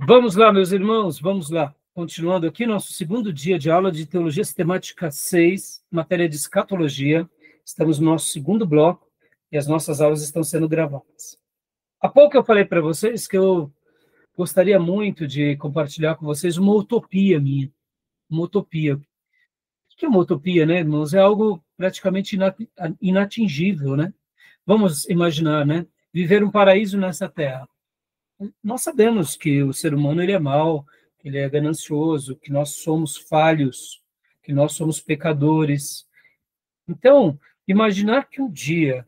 Vamos lá, meus irmãos, vamos lá. Continuando aqui, nosso segundo dia de aula de Teologia Sistemática 6, matéria de escatologia. Estamos no nosso segundo bloco e as nossas aulas estão sendo gravadas. Há pouco eu falei para vocês que eu gostaria muito de compartilhar com vocês uma utopia minha. Uma utopia. O que é uma utopia, né, irmãos? É algo praticamente inatingível, né? Vamos imaginar, né? Viver um paraíso nessa terra. Nós sabemos que o ser humano ele é mau, que ele é ganancioso, que nós somos falhos, que nós somos pecadores. Então, imaginar que um dia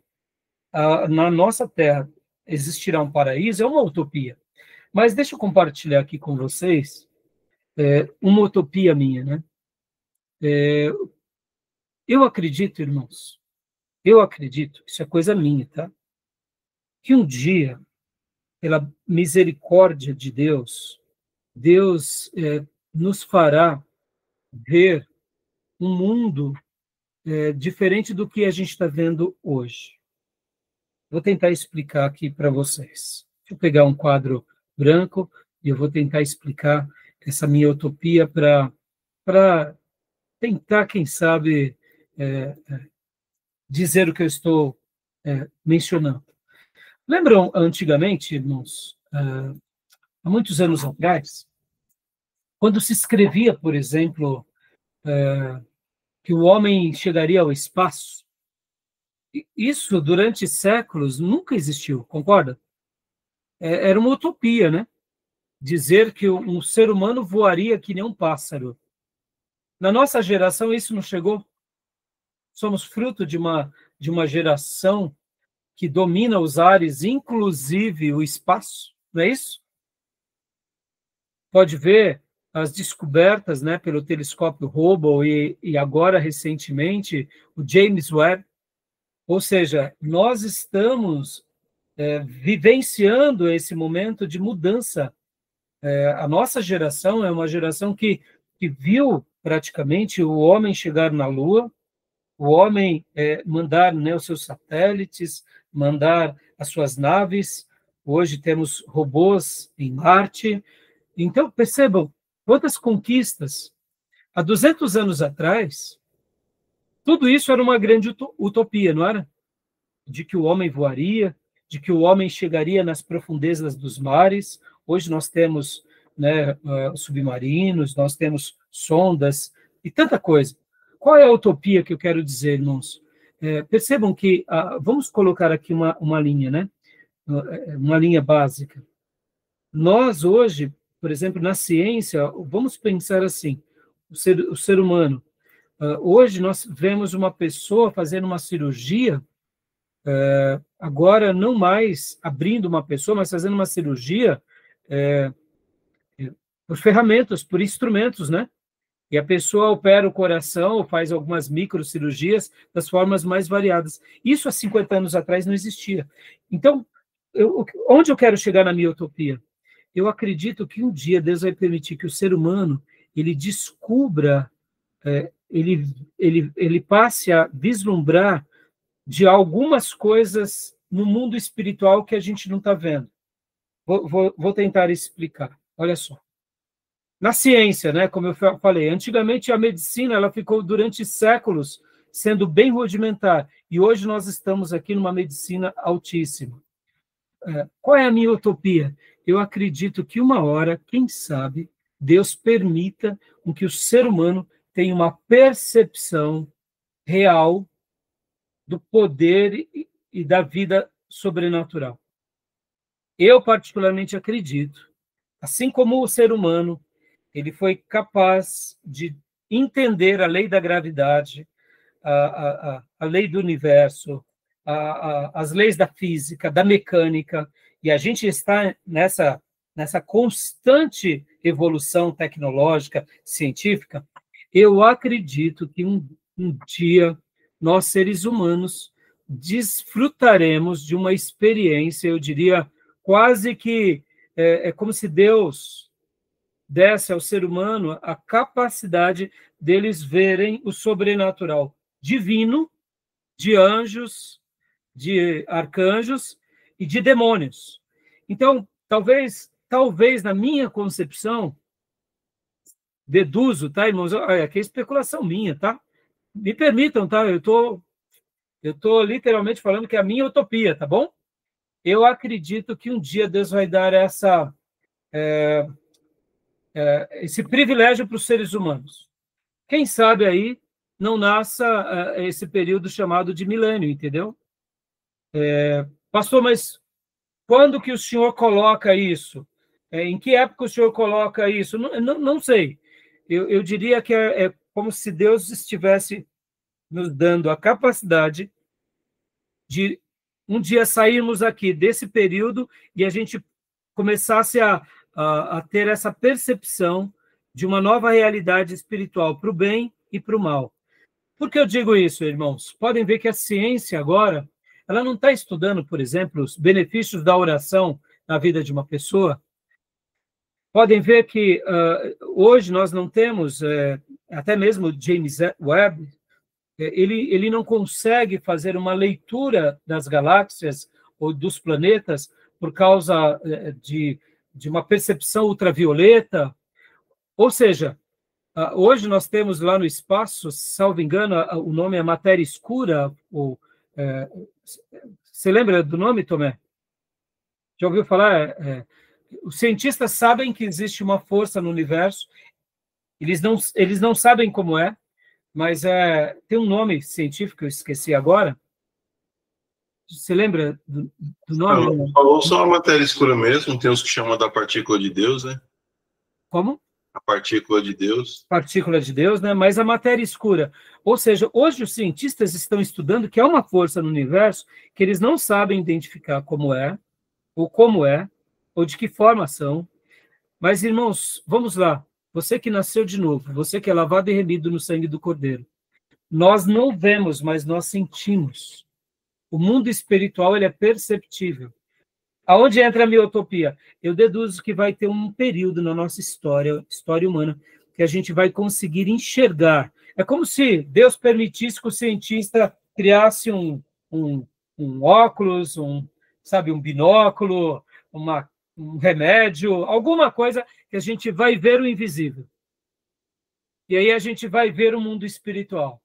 na nossa terra existirá um paraíso é uma utopia. Mas deixa eu compartilhar aqui com vocês uma utopia minha, né? Eu acredito, irmãos, isso é coisa minha, tá? Que um dia, pela misericórdia de Deus, Deus nos fará ver um mundo diferente do que a gente está vendo hoje. Vou tentar explicar aqui para vocês. Deixa eu pegar um quadro branco e eu vou tentar explicar essa minha utopia para tentar, quem sabe, dizer o que eu estou mencionando. Lembram antigamente, irmãos, há muitos anos atrás, quando se escrevia, por exemplo, que o homem chegaria ao espaço, isso durante séculos nunca existiu, concorda? Era uma utopia, né? Dizer que um ser humano voaria que nem um pássaro. Na nossa geração isso não chegou. Somos fruto de uma geração que domina os ares, inclusive o espaço, não é isso? Pode ver as descobertas, né, pelo telescópio Hubble e agora, recentemente, o James Webb. Ou seja, nós estamos vivenciando esse momento de mudança. A nossa geração é uma geração que viu praticamente o homem chegar na Lua, o homem mandar, né, os seus satélites, mandar as suas naves. Hoje temos robôs em Marte. Então, percebam quantas conquistas. Há 200 anos atrás, tudo isso era uma grande utopia, não era? De que o homem voaria, de que o homem chegaria nas profundezas dos mares. Hoje nós temos, né, submarinos, nós temos sondas e tanta coisa. Qual é a utopia que eu quero dizer, irmãos? Percebam que, vamos colocar aqui uma linha, né? Uma linha básica. Nós hoje, por exemplo, na ciência, vamos pensar assim, o ser humano. Hoje nós vemos uma pessoa fazendo uma cirurgia, agora não mais abrindo uma pessoa, mas fazendo uma cirurgia por ferramentas, por instrumentos, né? E a pessoa opera o coração ou faz algumas microcirurgias das formas mais variadas. Isso há 50 anos atrás não existia. Então, onde eu quero chegar na minha utopia? Eu acredito que um dia Deus vai permitir que o ser humano ele descubra, ele passe a vislumbrar de algumas coisas no mundo espiritual que a gente não está vendo. Vou tentar explicar. Olha só. Na ciência, né, como eu falei, antigamente a medicina ela ficou durante séculos sendo bem rudimentar, e hoje nós estamos aqui numa medicina altíssima. Qual é a minha utopia? Eu acredito que uma hora, quem sabe, Deus permita que o ser humano tenha uma percepção real do poder e da vida sobrenatural. Eu particularmente acredito, assim como o ser humano, ele foi capaz de entender a lei da gravidade, a lei do universo, as leis da física, da mecânica, e a gente está nessa constante evolução tecnológica, científica. Eu acredito que um dia nós, seres humanos, desfrutaremos de uma experiência, eu diria, quase que como se Deus desse ao ser humano a capacidade deles verem o sobrenatural divino, de anjos, de arcanjos e de demônios. Então, talvez talvez, na minha concepção, deduzo, tá, irmãos? Aqui é especulação minha, tá? Me permitam, tá? Eu tô literalmente falando que é a minha utopia, tá bom? Eu acredito que um dia Deus vai dar esse privilégio para os seres humanos. Quem sabe aí não nasça esse período chamado de milênio, entendeu? Pastor, mas quando que o senhor coloca isso? Em que época o senhor coloca isso? Não sei. Eu diria que é como se Deus estivesse nos dando a capacidade de um dia sairmos aqui desse período e a gente começasse a ter essa percepção de uma nova realidade espiritual para o bem e para o mal. Por que eu digo isso, irmãos? Podem ver que a ciência agora, ela não está estudando, por exemplo, os benefícios da oração na vida de uma pessoa. Podem ver que hoje nós não temos, até mesmo James Webb, ele não consegue fazer uma leitura das galáxias ou dos planetas por causa de uma percepção ultravioleta. Ou seja, hoje nós temos lá no espaço, salvo engano, o nome é matéria escura. Você lembra do nome, Tomé? Já ouviu falar? Os cientistas sabem que existe uma força no universo, eles não sabem como é, mas tem um nome científico, eu esqueci agora. Você lembra do nome? Não, falou só a matéria escura mesmo, tem uns que chamam da partícula de Deus, né? Como? A partícula de Deus. Partícula de Deus, né? Mas a matéria escura. Ou seja, hoje os cientistas estão estudando que é uma força no universo que eles não sabem identificar como é, ou de que forma são. Mas, irmãos, vamos lá. Você que nasceu de novo, você que é lavado e remido no sangue do Cordeiro, nós não vemos, mas nós sentimos. O mundo espiritual ele é perceptível. Aonde entra a minha utopia? Eu deduzo que vai ter um período na nossa história humana, que a gente vai conseguir enxergar. É como se Deus permitisse que o cientista criasse um óculos, um binóculo, um remédio, alguma coisa que a gente vai ver o invisível. E aí a gente vai ver o mundo espiritual.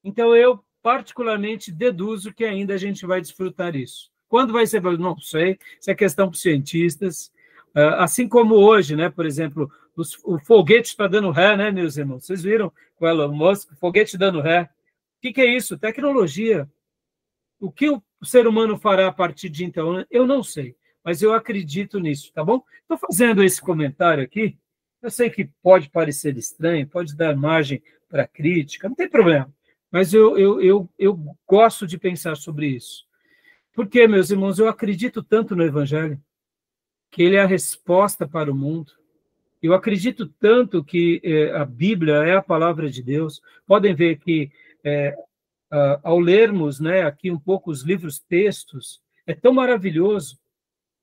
Então, eu particularmente deduzo que ainda a gente vai desfrutar isso. Quando vai ser? Não sei, isso é questão para os cientistas. Assim como hoje, né, por exemplo, o foguete está dando ré, né, meus irmãos? Vocês viram com o Elon Musk, o foguete dando ré. O que é isso? Tecnologia. O que o ser humano fará a partir de então? Eu não sei, mas eu acredito nisso, tá bom? Estou fazendo esse comentário aqui. Eu sei que pode parecer estranho, pode dar margem para crítica, não tem problema. Mas eu gosto de pensar sobre isso. Porque, meus irmãos, eu acredito tanto no Evangelho, que ele é a resposta para o mundo. Eu acredito tanto que a Bíblia é a palavra de Deus. Podem ver que, ao lermos, né, aqui um pouco os livros textos, é tão maravilhoso.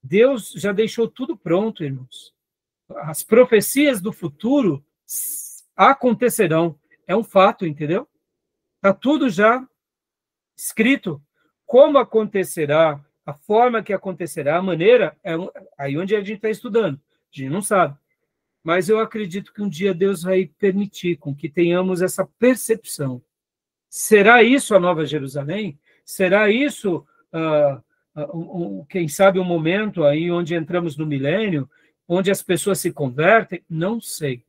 Deus já deixou tudo pronto, irmãos. As profecias do futuro acontecerão. É um fato, entendeu? Está tudo já escrito. Como acontecerá, a forma que acontecerá, a maneira, aí onde a gente está estudando. A gente não sabe. Mas eu acredito que um dia Deus vai permitir com que tenhamos essa percepção. Será isso a Nova Jerusalém? Será isso, quem sabe, um momento aí onde entramos no milênio, onde as pessoas se convertem? Não sei.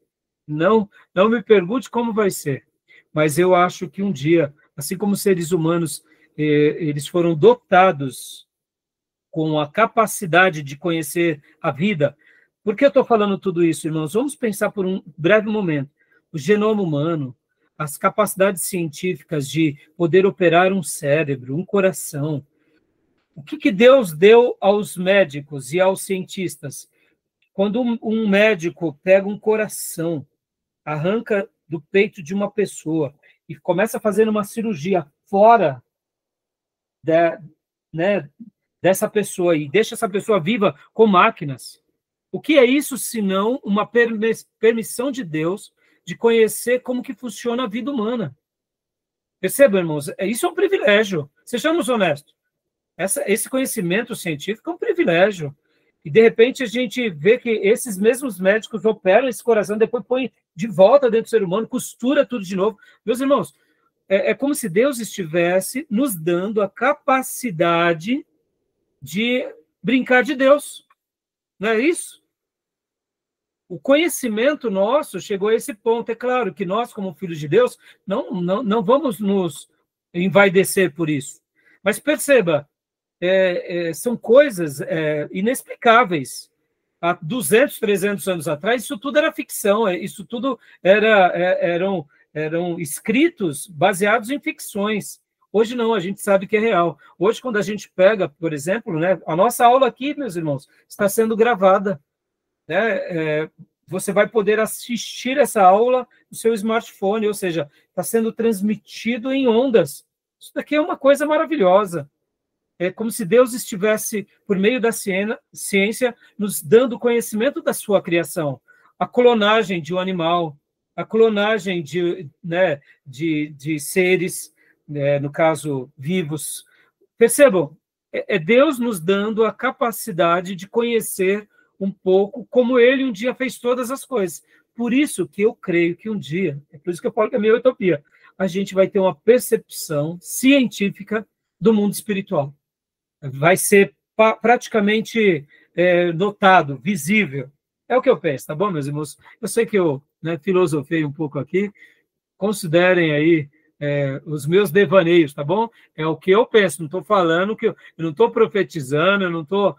Não me pergunte como vai ser. Mas eu acho que um dia, assim como seres humanos, eles foram dotados com a capacidade de conhecer a vida. Por que eu estou falando tudo isso, irmãos? Vamos pensar por um breve momento. O genoma humano, as capacidades científicas de poder operar um cérebro, um coração. O que Deus deu aos médicos e aos cientistas? Quando um médico pega um coração, arranca do peito de uma pessoa e começa a fazer uma cirurgia fora dessa pessoa e deixa essa pessoa viva com máquinas. O que é isso, senão uma permissão de Deus de conhecer como que funciona a vida humana? Percebam, irmãos, isso é um privilégio. Sejamos honestos. Esse conhecimento científico é um privilégio. E, de repente, a gente vê que esses mesmos médicos operam esse coração, depois põem de volta dentro do ser humano, costura tudo de novo. Meus irmãos, é como se Deus estivesse nos dando a capacidade de brincar de Deus. Não é isso? O conhecimento nosso chegou a esse ponto. É claro que nós, como filhos de Deus, não vamos nos envaidecer por isso. Mas perceba, são coisas inexplicáveis. Há 200, 300 anos atrás, isso tudo era ficção, isso tudo eram escritos baseados em ficções. Hoje não, a gente sabe que é real. Hoje, quando a gente pega, por exemplo, né, a nossa aula aqui, meus irmãos, está sendo gravada. Né? Você vai poder assistir essa aula no seu smartphone, ou seja, está sendo transmitido em ondas. Isso daqui é uma coisa maravilhosa. É como se Deus estivesse, por meio da ciência, nos dando conhecimento da sua criação. A clonagem de um animal, a clonagem de seres, no caso, vivos. Percebam, é Deus nos dando a capacidade de conhecer um pouco como ele um dia fez todas as coisas. Por isso que eu creio que um dia, é por isso que eu falo que é meio utopia, a gente vai ter uma percepção científica do mundo espiritual. Vai ser praticamente notado, visível. É o que eu penso, tá bom, meus irmãos? Eu sei que eu filosofei um pouco aqui, considerem aí os meus devaneios, tá bom? É o que eu penso, não estou falando, eu não estou profetizando, eu não estou...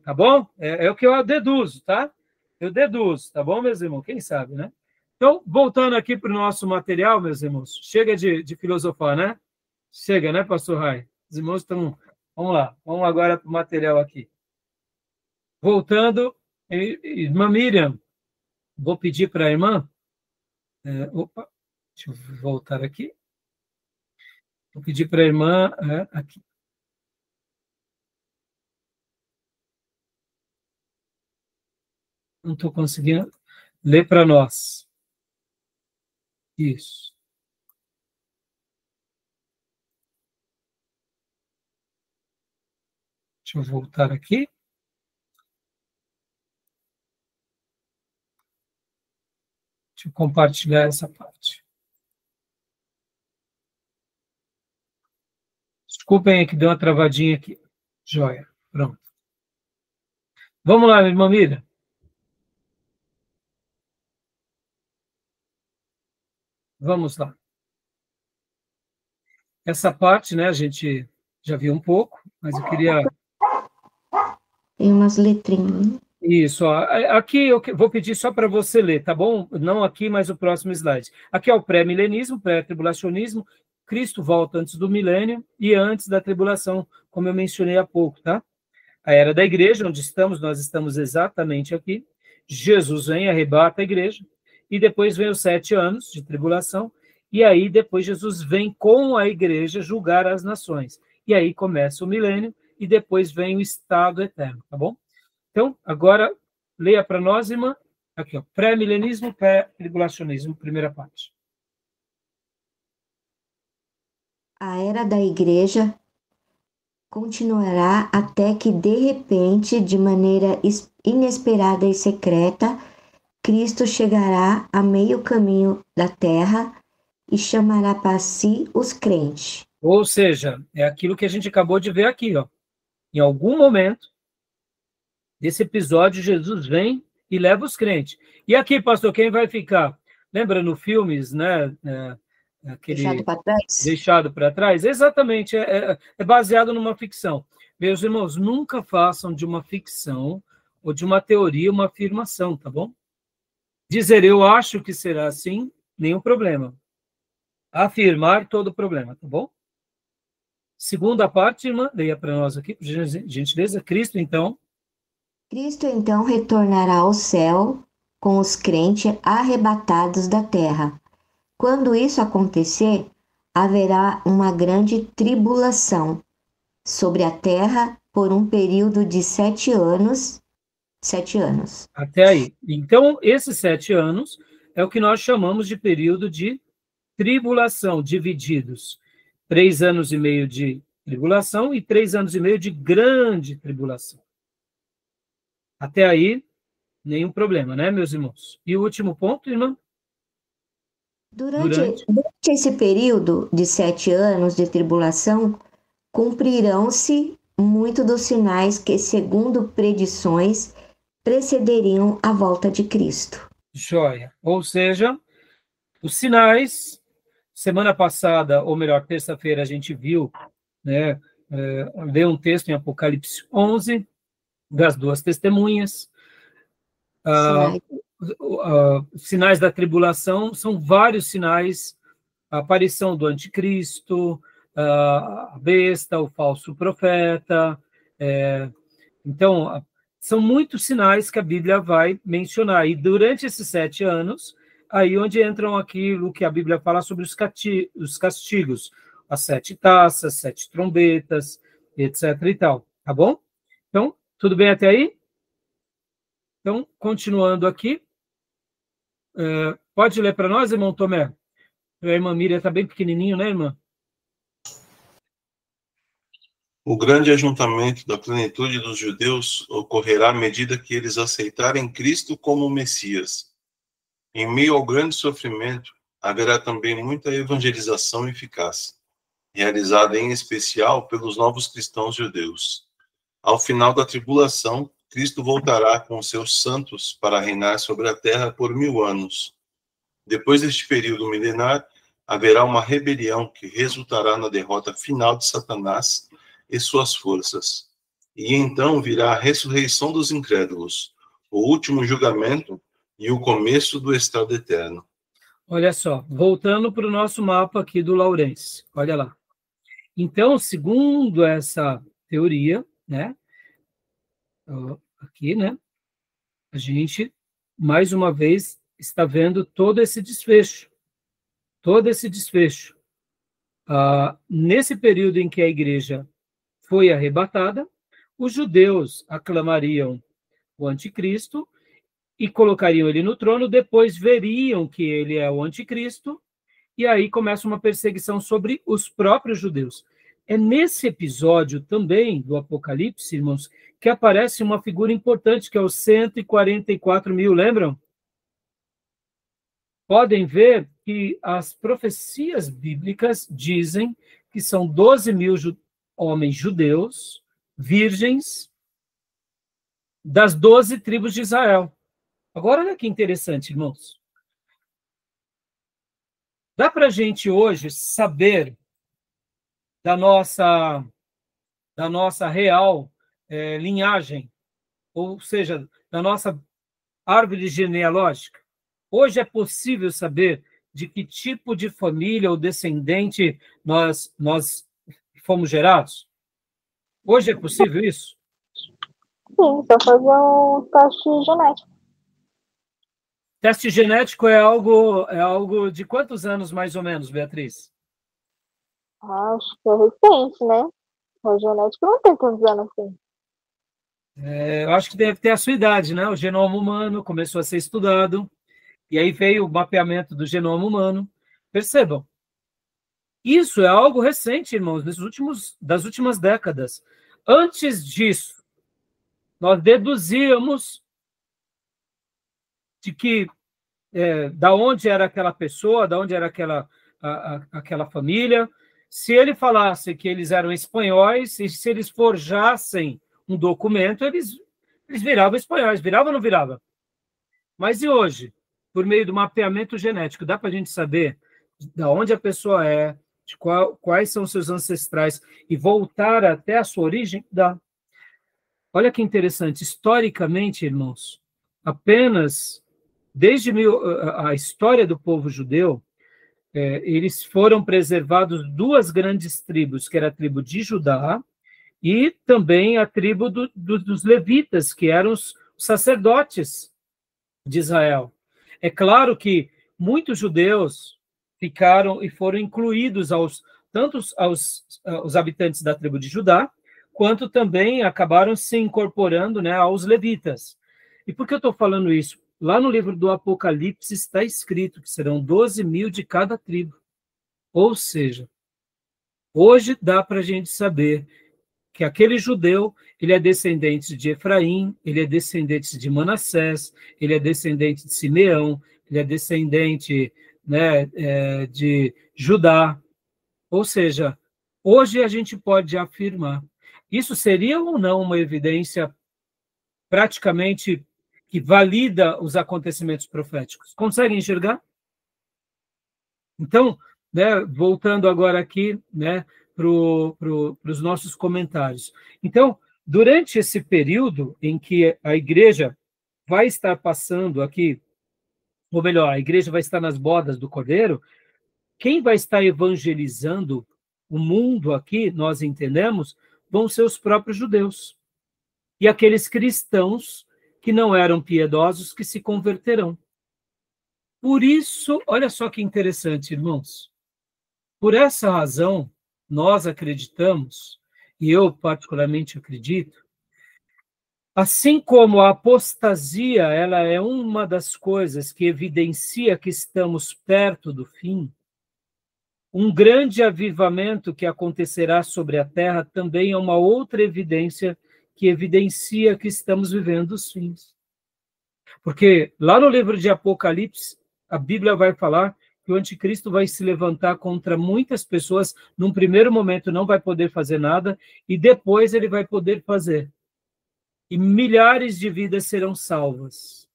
tá bom? É o que eu deduzo, tá? Eu deduzo, tá bom, meus irmãos? Quem sabe, né? Então, voltando aqui para o nosso material, meus irmãos, chega de filosofar, né? Chega, né, pastor Rai? Os irmãos estão... Vamos lá, vamos agora para o material aqui. Voltando, irmã Miriam, vou pedir para a irmã... opa, deixa eu voltar aqui. Vou pedir para a irmã... aqui. Não estou conseguindo ler para nós. Isso. Deixa eu voltar aqui. Deixa eu compartilhar essa parte. Desculpem que deu uma travadinha aqui. Joia. Pronto. Vamos lá, irmã Miriam. Vamos lá. Essa parte, né, a gente já viu um pouco, mas eu queria... Tem umas letrinhas. Isso, ó. Aqui eu vou pedir só para você ler, tá bom? Não aqui, mas o próximo slide. Aqui é o pré-milenismo, pré-tribulacionismo, Cristo volta antes do milênio e antes da tribulação, como eu mencionei há pouco, tá? A era da igreja, onde estamos, nós estamos exatamente aqui. Jesus vem, arrebata a igreja, e depois vem os 7 anos de tribulação, e aí depois Jesus vem com a igreja julgar as nações. E aí começa o milênio, e depois vem o estado eterno, tá bom? Então, agora, leia para nós, irmã, aqui, ó, pré-milenismo, pré-tribulacionismo, primeira parte. A era da igreja continuará até que, de repente, de maneira inesperada e secreta, Cristo chegará a meio caminho da terra e chamará para si os crentes. Ou seja, é aquilo que a gente acabou de ver aqui, ó. Em algum momento desse episódio, Jesus vem e leva os crentes. E aqui, pastor, quem vai ficar? Lembra no filmes, né? Aquele Deixado para trás? Deixado para trás? Exatamente, é baseado numa ficção. Meus irmãos, nunca façam de uma ficção ou de uma teoria uma afirmação, tá bom? Dizer eu acho que será assim, nenhum problema. Afirmar, todo problema, tá bom? Segunda parte, irmã, leia para nós aqui, por gentileza. Cristo, então retornará ao céu com os crentes arrebatados da terra. Quando isso acontecer, haverá uma grande tribulação sobre a terra por um período de 7 anos. 7 anos. Até aí. Então, esses 7 anos é o que nós chamamos de período de tribulação, divididos. 3 anos e meio de tribulação e 3 anos e meio de grande tribulação. Até aí, nenhum problema, né, meus irmãos? E o último ponto, irmã? Durante esse período de 7 anos de tribulação, cumprirão-se muito dos sinais que, segundo predições, precederiam a volta de Cristo. Joia. Ou seja, os sinais, semana passada, ou melhor, terça-feira, a gente viu, né, leu um texto em Apocalipse 11, das duas testemunhas. Sinais da tribulação são vários sinais, a aparição do anticristo, a besta, o falso profeta. Então, são muitos sinais que a Bíblia vai mencionar. E durante esses 7 anos, aí onde entram aquilo que a Bíblia fala sobre os castigos, as 7 taças, 7 trombetas, etc. e tal. Tá bom? Então, tudo bem até aí? Então, continuando aqui, pode ler para nós, irmão Tomé? A irmã Miriam está bem pequenininho, né, irmã? O grande ajuntamento da plenitude dos judeus ocorrerá à medida que eles aceitarem Cristo como Messias. Em meio ao grande sofrimento, haverá também muita evangelização eficaz, realizada em especial pelos novos cristãos judeus. Ao final da tribulação, Cristo voltará com seus santos para reinar sobre a terra por 1000 anos. Depois deste período milenar, haverá uma rebelião que resultará na derrota final de Satanás e suas forças. E então virá a ressurreição dos incrédulos, o último julgamento e o começo do estado eterno. Olha só, voltando para o nosso mapa aqui do Laurence, olha lá. Então, segundo essa teoria, né, aqui, né, a gente, mais uma vez, está vendo todo esse desfecho. Nesse período em que a igreja foi arrebatada, os judeus aclamariam o anticristo e colocariam ele no trono, depois veriam que ele é o anticristo, e aí começa uma perseguição sobre os próprios judeus. É nesse episódio também do Apocalipse, irmãos, que aparece uma figura importante, que é os 144 mil, lembram? Podem ver que as profecias bíblicas dizem que são 12 mil homens judeus, virgens, das 12 tribos de Israel. Agora, olha que interessante, irmãos. Dá para a gente hoje saber da nossa real linhagem, ou seja, da nossa árvore genealógica? Hoje é possível saber de que tipo de família ou descendente nós fomos gerados? Hoje é possível isso? Sim, só fazer um teste genético. Teste genético é algo de quantos anos, mais ou menos, Beatriz? Acho que é recente, né? O genético não tem tantos anos assim. Eu acho que deve ter a sua idade, né? O genoma humano começou a ser estudado, e aí veio o mapeamento do genoma humano. Percebam, isso é algo recente, irmãos, das últimas décadas. Antes disso, nós deduzíamos de que da onde era aquela pessoa, da onde era aquela família. Se ele falasse que eles eram espanhóis, e se eles forjassem um documento, eles viravam espanhóis. Virava ou não virava? Mas e hoje? Por meio do mapeamento genético, dá para a gente saber de onde a pessoa é, de quais são seus ancestrais, e voltar até a sua origem? Dá. Olha que interessante. Historicamente, irmãos, apenas desde a história do povo judeu, eles foram preservados 2 grandes tribos, que era a tribo de Judá e também a tribo dos levitas, que eram os sacerdotes de Israel. É claro que muitos judeus ficaram e foram incluídos tanto aos habitantes da tribo de Judá, quanto também acabaram se incorporando, né, aos levitas. E por que eu estou falando isso? Lá no livro do Apocalipse está escrito que serão 12 mil de cada tribo. Ou seja, hoje dá para a gente saber que aquele judeu, ele é descendente de Efraim, ele é descendente de Manassés, ele é descendente de Simeão, ele é descendente, né, de Judá. Ou seja, hoje a gente pode afirmar. Isso seria ou não uma evidência praticamente que valida os acontecimentos proféticos? Conseguem enxergar? Então, né, voltando agora aqui, né, para os nossos comentários. Então, durante esse período em que a igreja vai estar passando aqui, ou melhor, a igreja vai estar nas bodas do Cordeiro, quem vai estar evangelizando o mundo aqui, nós entendemos, vão ser os próprios judeus. E aqueles cristãos que não eram piedosos, que se converterão. Por isso, olha só que interessante, irmãos. Por essa razão, nós acreditamos, e eu particularmente acredito, assim como a apostasia, ela é uma das coisas que evidencia que estamos perto do fim, um grande avivamento que acontecerá sobre a terra também é uma outra evidência que evidencia que estamos vivendo os fins. Porque lá no livro de Apocalipse, a Bíblia vai falar que o anticristo vai se levantar contra muitas pessoas, num primeiro momento não vai poder fazer nada, e depois ele vai poder fazer. E milhares de vidas serão salvas,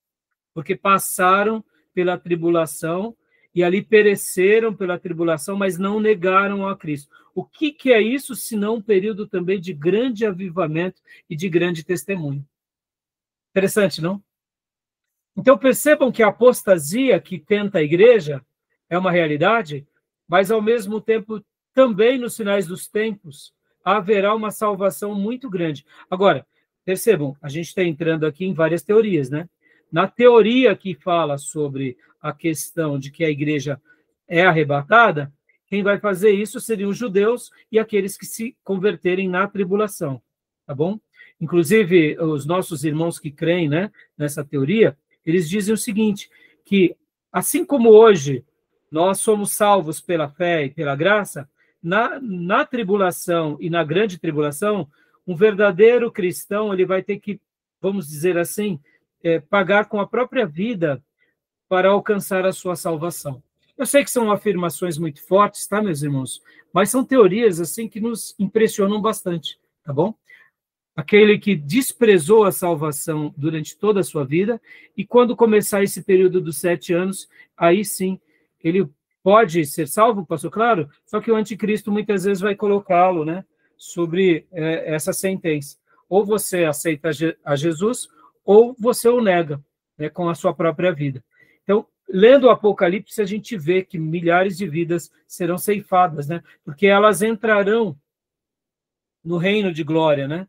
porque passaram pela tribulação, e ali pereceram pela tribulação, mas não negaram a Cristo. O que é isso, senão um período também de grande avivamento e de grande testemunho? Interessante, não? Então percebam que a apostasia que tenta a igreja é uma realidade, mas ao mesmo tempo também nos finais dos tempos haverá uma salvação muito grande. Agora, percebam, a gente está entrando aqui em várias teorias, né? Na teoria que fala sobre a questão de que a igreja é arrebatada, quem vai fazer isso seriam os judeus e aqueles que se converterem na tribulação, tá bom? Inclusive, os nossos irmãos que creem, né, nessa teoria, eles dizem o seguinte, que assim como hoje nós somos salvos pela fé e pela graça, na tribulação e na grande tribulação, um verdadeiro cristão ele vai ter que, vamos dizer assim, pagar com a própria vida para alcançar a sua salvação. Eu sei que são afirmações muito fortes, tá, meus irmãos? Mas são teorias assim que nos impressionam bastante, tá bom? Aquele que desprezou a salvação durante toda a sua vida, e quando começar esse período dos 7 anos, aí sim, ele pode ser salvo, pastor, claro, só que o anticristo muitas vezes vai colocá-lo, né, sobre essa sentença. Ou você aceita a Jesus, ou você o nega, né, com a sua própria vida. Então, lendo o Apocalipse, a gente vê que milhares de vidas serão ceifadas, né, porque elas entrarão no reino de glória, né?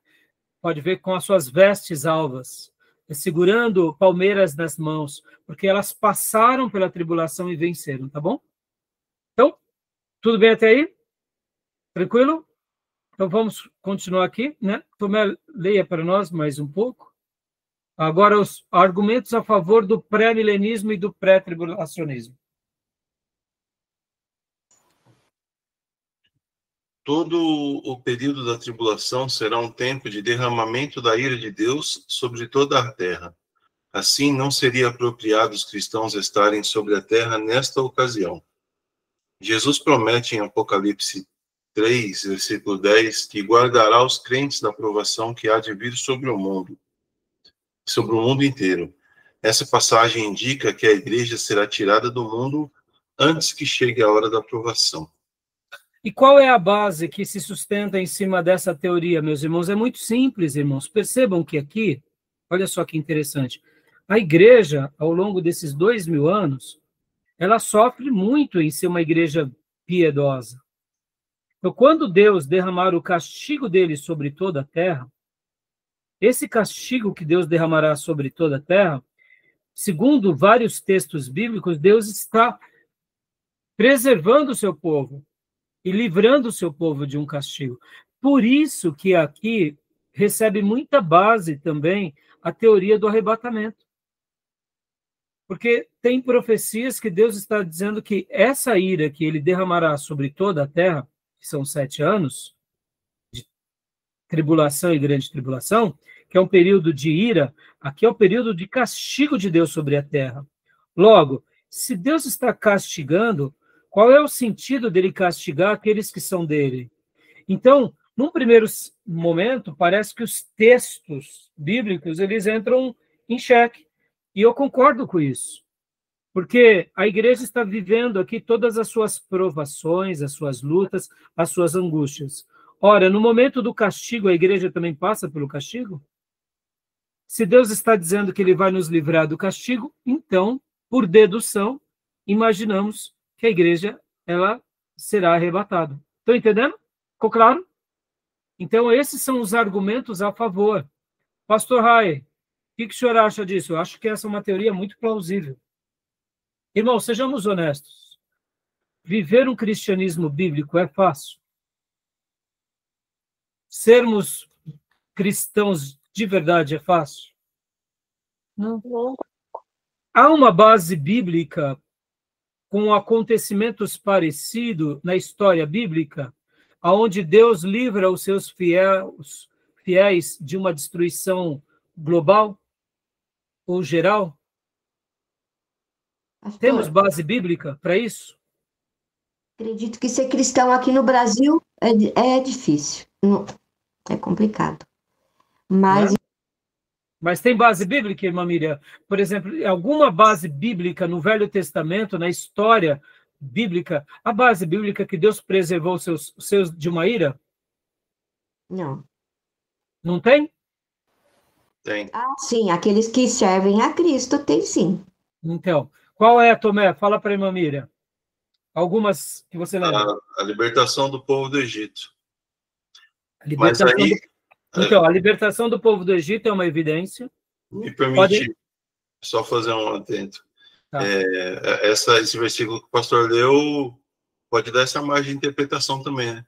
Pode ver com as suas vestes alvas, segurando palmeiras nas mãos, porque elas passaram pela tribulação e venceram, tá bom? Então, tudo bem até aí? Tranquilo? Então, vamos continuar aqui, né? Tomé, leia para nós mais um pouco. Agora, os argumentos a favor do pré-milenismo e do pré-tribulacionismo. Todo o período da tribulação será um tempo de derramamento da ira de Deus sobre toda a terra. Assim, não seria apropriado os cristãos estarem sobre a terra nesta ocasião. Jesus promete em Apocalipse 3, versículo 10, que guardará os crentes da provação que há de vir sobre o mundo inteiro. Essa passagem indica que a igreja será tirada do mundo antes que chegue a hora da provação. E qual é a base que se sustenta em cima dessa teoria, meus irmãos? É muito simples, irmãos. Percebam que aqui, olha só que interessante, a igreja, ao longo desses 2000 anos, ela sofre muito em ser uma igreja piedosa. Então, quando Deus derramar o castigo dele sobre toda a terra, esse castigo que Deus derramará sobre toda a terra, segundo vários textos bíblicos, Deus está preservando o seu povo e livrando o seu povo de um castigo. Por isso que aqui recebe muita base também a teoria do arrebatamento. Porque tem profecias que Deus está dizendo que essa ira que ele derramará sobre toda a terra, que são 7 anos, de tribulação e grande tribulação, que é um período de ira, aqui é o período de castigo de Deus sobre a terra. Logo, se Deus está castigando, qual é o sentido dele castigar aqueles que são dele? Então, num primeiro momento, parece que os textos bíblicos, eles entram em xeque. E eu concordo com isso. Porque a igreja está vivendo aqui todas as suas provações, as suas lutas, as suas angústias. Ora, no momento do castigo, a igreja também passa pelo castigo? Se Deus está dizendo que ele vai nos livrar do castigo, então, por dedução, imaginamos que a igreja ela será arrebatada. Estão entendendo? Ficou claro? Então, esses são os argumentos a favor. Pastor Rai, o que o senhor acha disso? Eu acho que essa é uma teoria muito plausível. Irmão, sejamos honestos. Viver um cristianismo bíblico é fácil? Sermos cristãos de verdade é fácil? Não. Há uma base bíblica com acontecimentos parecidos na história bíblica, onde Deus livra os seus fiéis de uma destruição global ou geral? Pastor, Temos base bíblica para isso? acredito que ser cristão aqui no Brasil é difícil. É complicado. Mas Mas tem base bíblica, irmã Miriam? Por exemplo, alguma base bíblica no Velho Testamento, na história bíblica, a base bíblica que Deus preservou os seus de uma ira? não. Não tem? Tem. Ah, sim, aqueles que servem a Cristo tem sim. Então, qual é, Tomé? Fala para a irmã Miriam. Algumas que você lembra. A libertação do povo do Egito. A libertação Mas aí, Então, a libertação do povo do Egito é uma evidência. me permite só fazer um atento. Tá. Esse versículo que o pastor leu pode dar essa margem de interpretação também, né?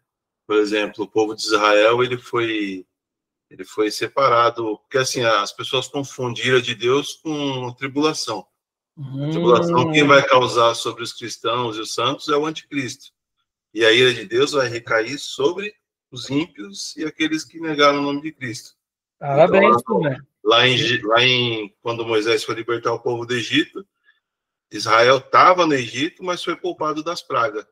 Por exemplo, o povo de Israel, ele foi separado, porque assim, as pessoas confundem ira de Deus com tribulação. A tribulação, quem vai causar sobre os cristãos e os santos é o anticristo. E a ira de Deus vai recair sobre os ímpios e aqueles que negaram o nome de Cristo. Parabéns, então, Tomé. Quando Moisés foi libertar o povo do Egito, Israel estava no Egito, mas foi poupado das pragas.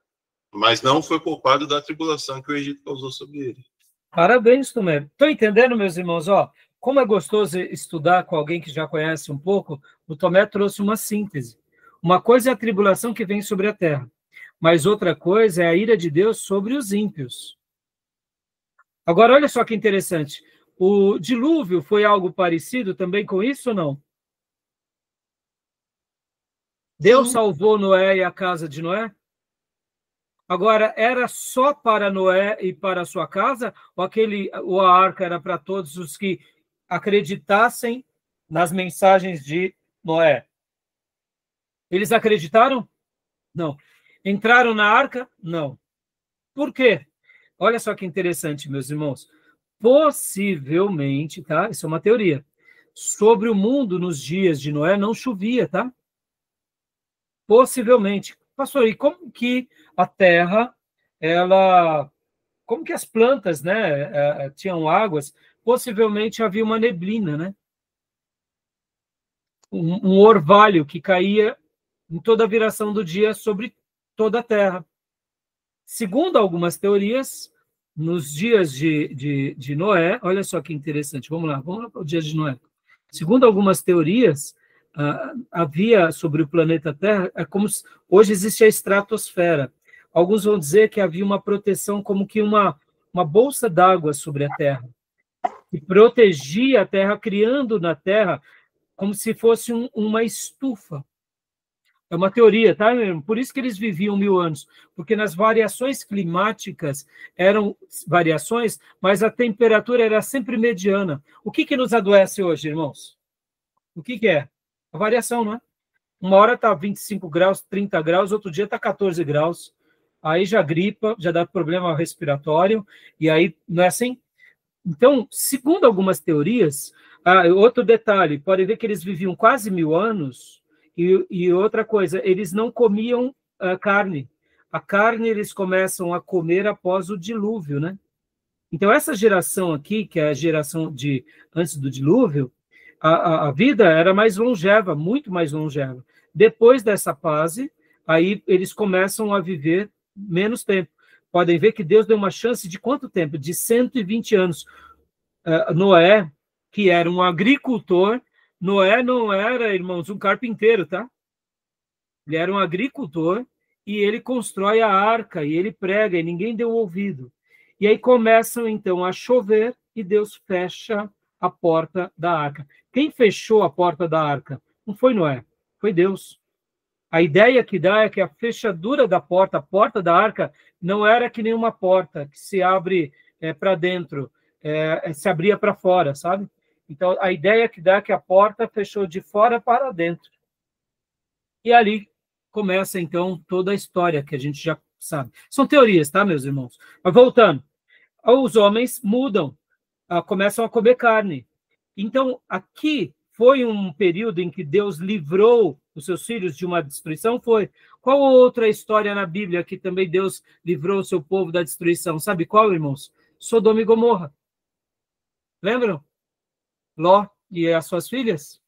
Mas não foi poupado da tribulação que o Egito causou sobre ele. Parabéns, Tomé. Estão entendendo, meus irmãos? Como é gostoso estudar com alguém que já conhece um pouco. O Tomé trouxe uma síntese. Uma coisa é a tribulação que vem sobre a terra, mas outra coisa é a ira de Deus sobre os ímpios. Agora, olha só que interessante. O dilúvio foi algo parecido também com isso ou não? Deus salvou Noé e a casa de Noé? Agora, era só para Noé e para a sua casa? Ou a arca era para todos os que acreditassem nas mensagens de Noé? Eles acreditaram? Não. Entraram na arca? Não. Por quê? Olha só que interessante, meus irmãos. Possivelmente, tá? Isso é uma teoria. Sobre o mundo nos dias de Noé não chovia, tá? Possivelmente. Pastor, e como que a terra, como que as plantas, né, tinham águas? Possivelmente havia uma neblina, né? Um orvalho que caía em toda a viração do dia sobre toda a terra. Segundo algumas teorias, nos dias de Noé, olha só que interessante, vamos lá para o dia de Noé. Segundo algumas teorias, havia sobre o planeta Terra, como hoje existe a estratosfera. Alguns vão dizer que havia uma proteção, como que uma bolsa d'água sobre a Terra, que protegia a Terra, criando na Terra como se fosse uma estufa. É uma teoria, tá? Por isso que eles viviam 1000 anos, porque nas variações climáticas eram variações, mas a temperatura era sempre mediana. O que nos adoece hoje, irmãos? O que é? A variação, não é? Uma hora está 25 graus, 30 graus, outro dia está 14 graus. Aí já gripa, já dá problema respiratório, e aí, não é assim? Então, segundo algumas teorias, outro detalhe, pode ver que eles viviam quase 1000 anos, e outra coisa, eles não comiam carne. A carne eles começam a comer após o dilúvio, né? Então, essa geração aqui, que é a geração de antes do dilúvio, a vida era mais longeva, muito mais longeva. Depois dessa fase, aí eles começam a viver menos tempo. Podem ver que Deus deu uma chance de quanto tempo? De 120 anos. Noé, que era um agricultor, Noé não era, irmãos, um carpinteiro, tá? Ele era um agricultor e ele constrói a arca e ele prega e ninguém deu ouvido. E aí começam, então, a chover e Deus fecha a porta da arca. Quem fechou a porta da arca? Não foi Noé, foi Deus. A ideia que dá é que a fechadura da porta, a porta da arca, não era que nem uma porta que se abre para dentro, se abria para fora, sabe? Então, a ideia que dá é que a porta fechou de fora para dentro. E ali começa, então, toda a história que a gente já sabe. São teorias, tá, meus irmãos? Mas voltando, os homens mudam, começam a comer carne. Então, aqui foi um período em que Deus livrou os seus filhos de uma destruição? Foi. Qual outra história na Bíblia que também Deus livrou o seu povo da destruição? Sabe qual, irmãos? Sodoma e Gomorra. Lembram? Ló e as suas filhas?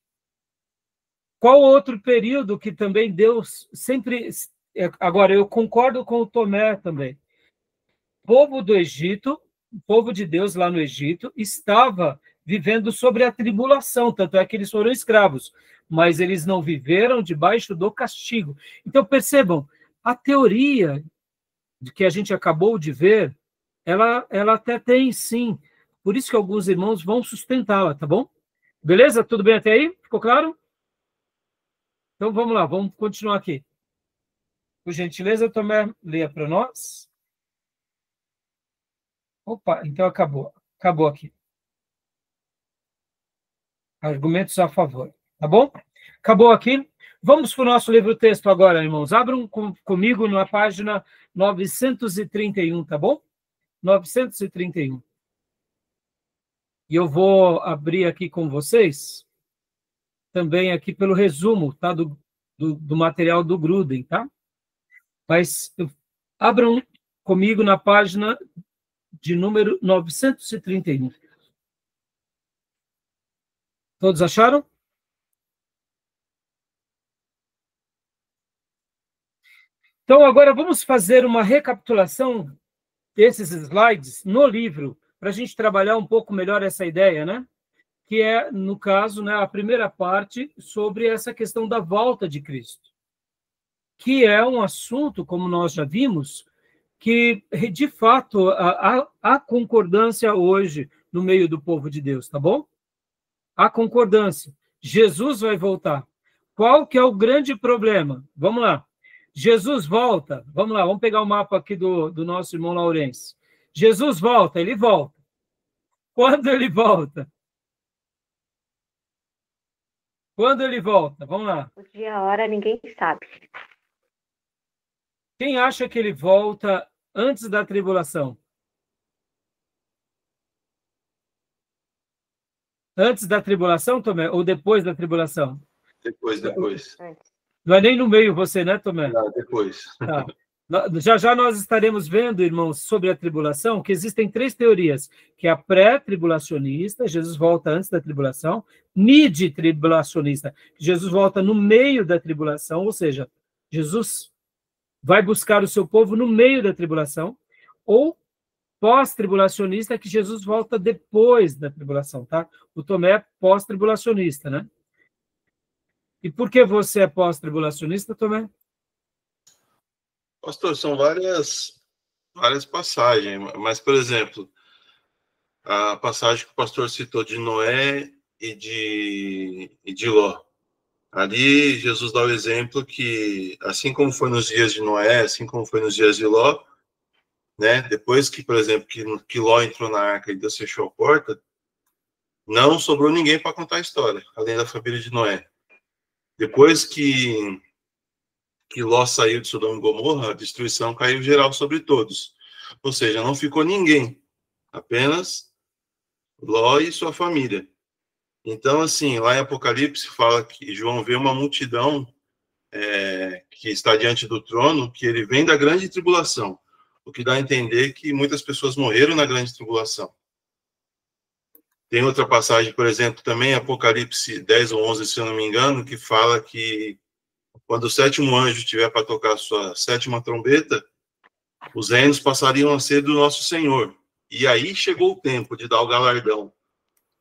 Qual outro período que também Deus sempre... Agora, eu concordo com o Tomé também. O povo do Egito, o povo de Deus lá no Egito, estava vivendo sobre a tribulação, tanto é que eles foram escravos, mas eles não viveram debaixo do castigo. Então, percebam, a teoria de que a gente acabou de ver, ela até tem, sim. Por isso que alguns irmãos vão sustentá-la, tá bom? Beleza? Tudo bem até aí? Ficou claro? Então, vamos lá, vamos continuar aqui. Por gentileza, Tomé, leia para nós. Opa, então acabou. Acabou aqui. Argumentos a favor, tá bom? Acabou aqui. Vamos para o nosso livro-texto agora, irmãos. Abram comigo na página 931, tá bom? 931. E eu vou abrir aqui com vocês, também aqui pelo resumo, tá? Do material do Gruden, tá? Mas abram comigo na página de número 931. Todos acharam? Então, agora vamos fazer uma recapitulação desses slides no livro, para a gente trabalhar um pouco melhor essa ideia, né? Que é, no caso, né, a primeira parte sobre essa questão da volta de Cristo, que é um assunto, como nós já vimos, que, de fato, há concordância hoje no meio do povo de Deus, tá bom? Há concordância. Jesus vai voltar. Qual que é o grande problema? Vamos lá. Jesus volta. Vamos lá, vamos pegar o mapa aqui do nosso irmão Laurence. Jesus volta, ele volta. Quando ele volta? Quando ele volta? Vamos lá. O dia e a hora ninguém sabe. Quem acha que ele volta antes da tribulação? Antes da tribulação, Tomé? Ou depois da tribulação? Depois. Não é nem no meio você, né, Tomé? Não, depois. Tá. Já nós estaremos vendo, irmãos, sobre a tribulação, que existem 3 teorias, que é a pré-tribulacionista, Jesus volta antes da tribulação, mid-tribulacionista, Jesus volta no meio da tribulação, ou seja, Jesus vai buscar o seu povo no meio da tribulação, ou pós-tribulacionista, que Jesus volta depois da tribulação, tá? O Tomé é pós-tribulacionista, né? E por que você é pós-tribulacionista, Tomé? Pastor, são várias passagens, mas, por exemplo, a passagem que o pastor citou de Noé e de Ló. Ali, Jesus dá o exemplo que, assim como foi nos dias de Noé, assim como foi nos dias de Ló, né, depois que, por exemplo, que Ló entrou na arca e Deus fechou a porta, não sobrou ninguém para contar a história, além da família de Noé. Depois que Ló saiu de Sodoma e Gomorra, a destruição caiu geral sobre todos. Ou seja, não ficou ninguém, apenas Ló e sua família. Então, assim, lá em Apocalipse fala que João vê uma multidão que está diante do trono, que ele vem da grande tribulação. o que dá a entender que muitas pessoas morreram na grande tribulação. Tem outra passagem, por exemplo, também, Apocalipse 10 ou 11, se eu não me engano, que fala que quando o sétimo anjo estiver para tocar a sua sétima trombeta, os reinos passariam a ser do nosso Senhor. E aí chegou o tempo de dar o galardão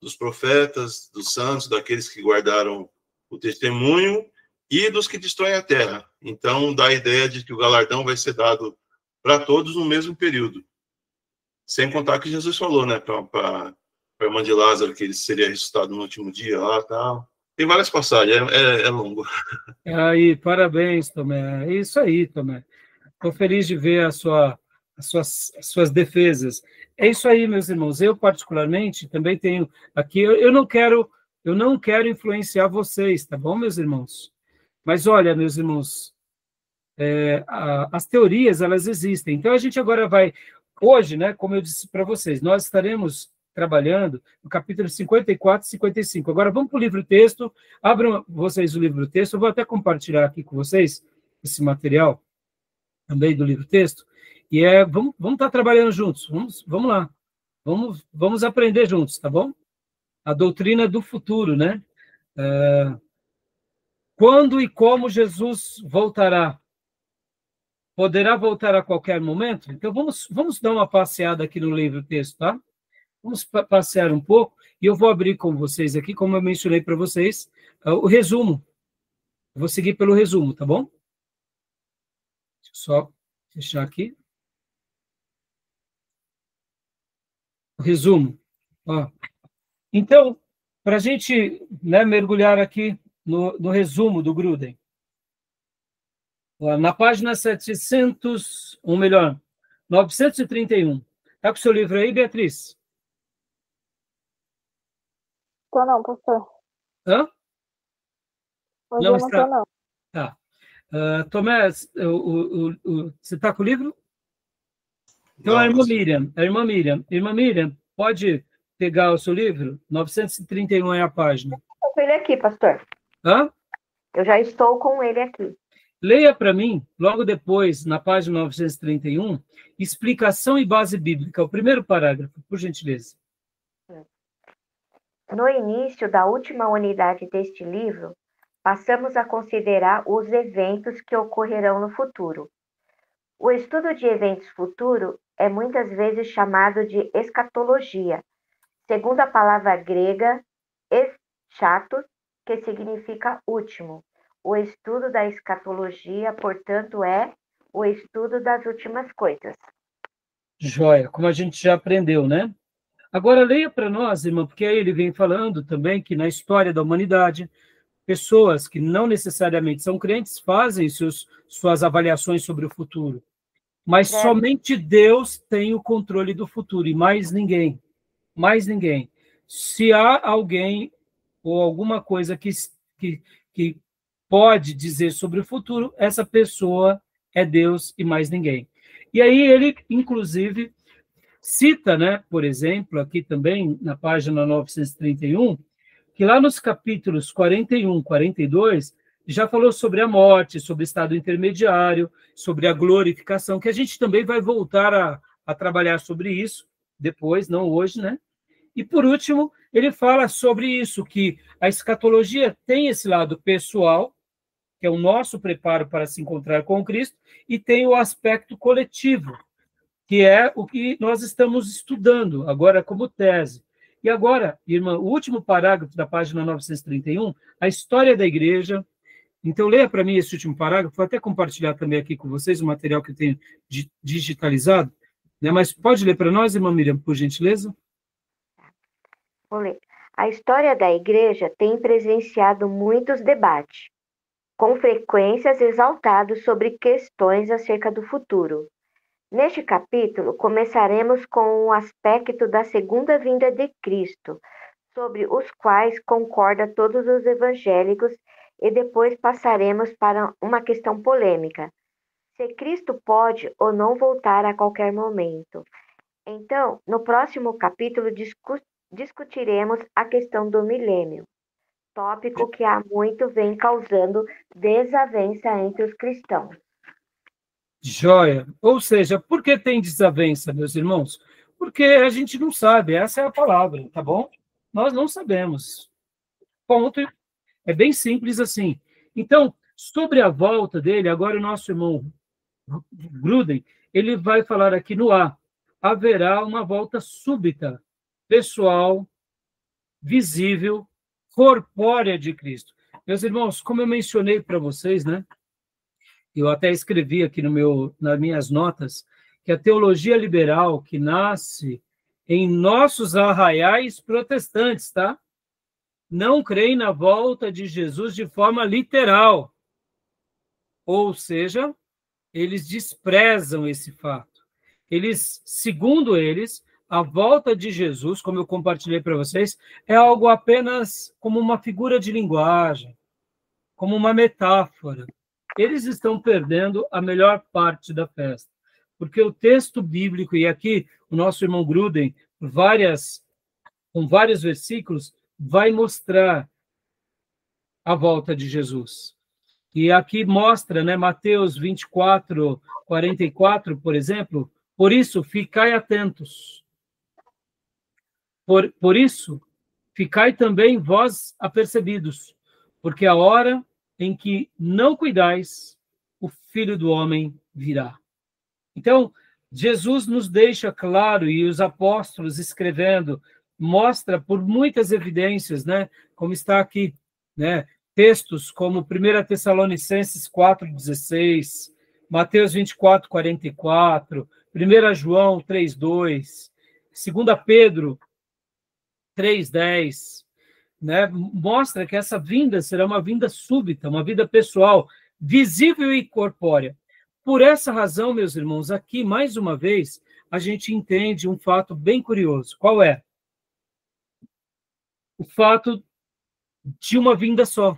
dos profetas, dos santos, daqueles que guardaram o testemunho e dos que destroem a terra. Então, dá a ideia de que o galardão vai ser dado para todos no mesmo período. Sem contar que Jesus falou, né, para a irmã de Lázaro, que ele seria ressuscitado no último dia lá e tal. Tem várias passagens, é longo. Aí, parabéns, Tomé. É isso aí, Tomé. Estou feliz de ver as suas defesas. É isso aí, meus irmãos. Eu, particularmente, também tenho aqui... Eu não quero influenciar vocês, tá bom, meus irmãos? Mas, olha, meus irmãos, as teorias, elas existem. Então, a gente agora vai... Hoje, né, como eu disse para vocês, nós estaremos trabalhando no capítulo 54 e 55. Agora, vamos para o livro-texto. Abram vocês o livro-texto. Eu vou até compartilhar aqui com vocês esse material também do livro-texto. E vamos estar trabalhando juntos. Vamos lá. Vamos aprender juntos, tá bom? A doutrina do futuro, né? Quando e como Jesus voltará? Poderá voltar a qualquer momento? Então, vamos dar uma passeada aqui no livro-texto, tá? Vamos passear um pouco, e eu vou abrir com vocês aqui, como eu mencionei para vocês, o resumo. Eu vou seguir pelo resumo, tá bom? Deixa eu só fechar aqui. O resumo. Ó. Então, para a gente, né, mergulhar aqui no resumo do Gruden. Ó, na página 700, ou melhor, 931. Está com o seu livro aí, Beatriz? Tô não, pastor. Hã? Hoje Não eu não está. tô, não. Tá. Tomé, você está com o livro? Então, Não, a irmã Miriam, pode pegar o seu livro? 931 é a página. Estou com ele aqui, pastor. Hã? Eu já estou com ele aqui. Leia para mim, logo depois, na página 931, explicação e base bíblica, o primeiro parágrafo, por gentileza. No início da última unidade deste livro, passamos a considerar os eventos que ocorrerão no futuro. O estudo de eventos futuros é muitas vezes chamado de escatologia, segundo a palavra grega eschatos, que significa último. O estudo da escatologia, portanto, é o estudo das últimas coisas. Joia, como a gente já aprendeu, né? Agora leia para nós, irmã, porque aí ele vem falando também que na história da humanidade, pessoas que não necessariamente são crentes fazem suas avaliações sobre o futuro. Mas somente Deus tem o controle do futuro, e mais ninguém. Mais ninguém. Se há alguém ou alguma coisa que pode dizer sobre o futuro, essa pessoa é Deus e mais ninguém. E aí ele, inclusive, cita, né, por exemplo, aqui também, na página 931, que lá nos capítulos 41, 42, já falou sobre a morte, sobre o estado intermediário, sobre a glorificação, que a gente também vai voltar a trabalhar sobre isso depois, não hoje, né? E, por último, ele fala sobre isso, que a escatologia tem esse lado pessoal, que é o nosso preparo para se encontrar com Cristo, e tem o aspecto coletivo, que é o que nós estamos estudando agora como tese. E agora, irmã, o último parágrafo da página 931, a história da igreja. Então, leia para mim esse último parágrafo, vou até compartilhar também aqui com vocês o material que eu tenho digitalizado, né? Mas pode ler para nós, irmã Miriam, por gentileza? Vou ler. A história da igreja tem presenciado muitos debates, com frequências exaltados sobre questões acerca do futuro. Neste capítulo, começaremos com o aspecto da segunda vinda de Cristo, sobre os quais concorda todos os evangélicos, e depois passaremos para uma questão polêmica: se Cristo pode ou não voltar a qualquer momento. Então, no próximo capítulo, discutiremos a questão do milênio, tópico que há muito vem causando desavença entre os cristãos. Joia. Ou seja, por que tem desavença, meus irmãos? Porque a gente não sabe, essa é a palavra, tá bom? Nós não sabemos. Ponto. É bem simples assim. Então, sobre a volta dele, agora o nosso irmão Gruden, ele vai falar aqui no A. Haverá uma volta súbita, pessoal, visível, corpórea de Cristo. Meus irmãos, como eu mencionei para vocês, né? Eu até escrevi aqui nas minhas notas que a teologia liberal que nasce em nossos arraiais protestantes, tá? Não creem na volta de Jesus de forma literal. Ou seja, eles desprezam esse fato. Eles, segundo eles, a volta de Jesus, como eu compartilhei para vocês, é algo apenas como uma figura de linguagem, como uma metáfora. Eles estão perdendo a melhor parte da festa, porque o texto bíblico, e aqui o nosso irmão Gruden, com vários versículos, vai mostrar a volta de Jesus. E aqui mostra, né, Mateus 24, 44, por exemplo, por isso, ficai atentos. Por isso, ficai também vós apercebidos, porque a hora em que não cuidais, o Filho do Homem virá. Então, Jesus nos deixa claro, e os apóstolos escrevendo, mostra por muitas evidências, né, como está aqui, né, textos como 1 Tessalonicenses 4,16, Mateus 24, 44, 1 João 3,2, 2 Pedro 3,10, né, mostra que essa vinda será uma vinda súbita, uma vida pessoal, visível e corpórea. Por essa razão, meus irmãos, aqui, mais uma vez, a gente entende um fato bem curioso. Qual é? O fato de uma vinda só.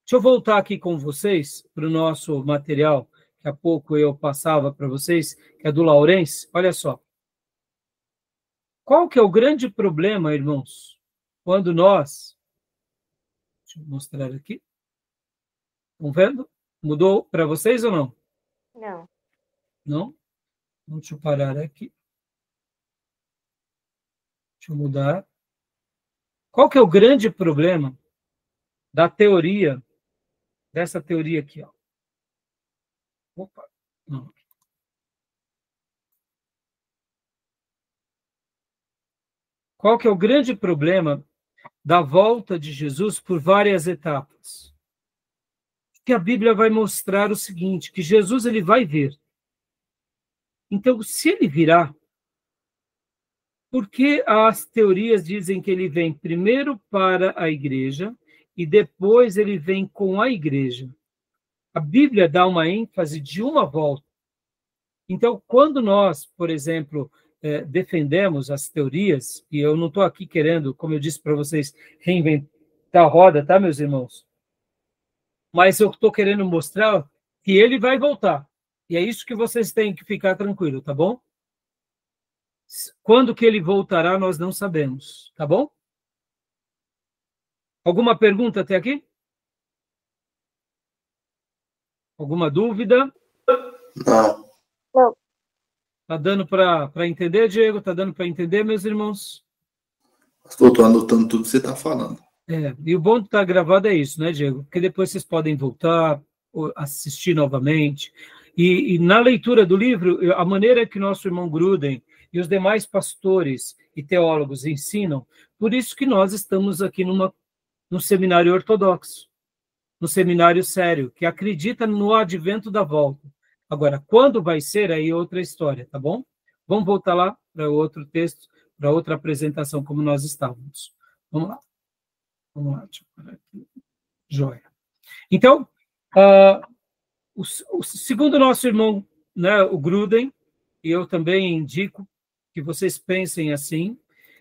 Deixa eu voltar aqui com vocês para o nosso material, que há pouco eu passava para vocês, que é do Laurence. Olha só. Qual que é o grande problema, irmãos, quando nós... Deixa eu mostrar aqui. Estão vendo? Mudou para vocês ou não? Não. Não? Deixa eu parar aqui. Deixa eu mudar. Qual que é o grande problema da teoria, dessa teoria aqui, ó? Opa, não. Qual que é o grande problema da volta de Jesus por várias etapas? Que a Bíblia vai mostrar o seguinte, que Jesus ele vai vir. Então, se ele virá, por que as teorias dizem que ele vem primeiro para a igreja e depois ele vem com a igreja? A Bíblia dá uma ênfase de uma volta. Então, quando nós, por exemplo, defendemos as teorias, e eu não estou aqui querendo, como eu disse para vocês, reinventar a roda, tá, meus irmãos? Mas eu estou querendo mostrar que ele vai voltar. E é isso que vocês têm que ficar tranquilo, tá bom? Quando que ele voltará, nós não sabemos, tá bom? Alguma pergunta até aqui? Alguma dúvida? Não. Não. Tá dando para entender, Diego? Tá dando para entender, meus irmãos? Estou anotando tudo que você está falando. E o bom de estar gravado é isso, né, Diego? Porque depois vocês podem voltar, assistir novamente. E na leitura do livro, a maneira que nosso irmão Gruden e os demais pastores e teólogos ensinam, por isso que nós estamos aqui no seminário ortodoxo, no seminário sério, que acredita no advento da volta. Agora, quando vai ser, aí outra história, tá bom? Vamos voltar lá para outro texto, para outra apresentação, como nós estávamos. Vamos lá. Vamos lá, deixa eu parar aqui. Joia. Então, segundo nosso irmão, né, o Gruden, e eu também indico que vocês pensem assim,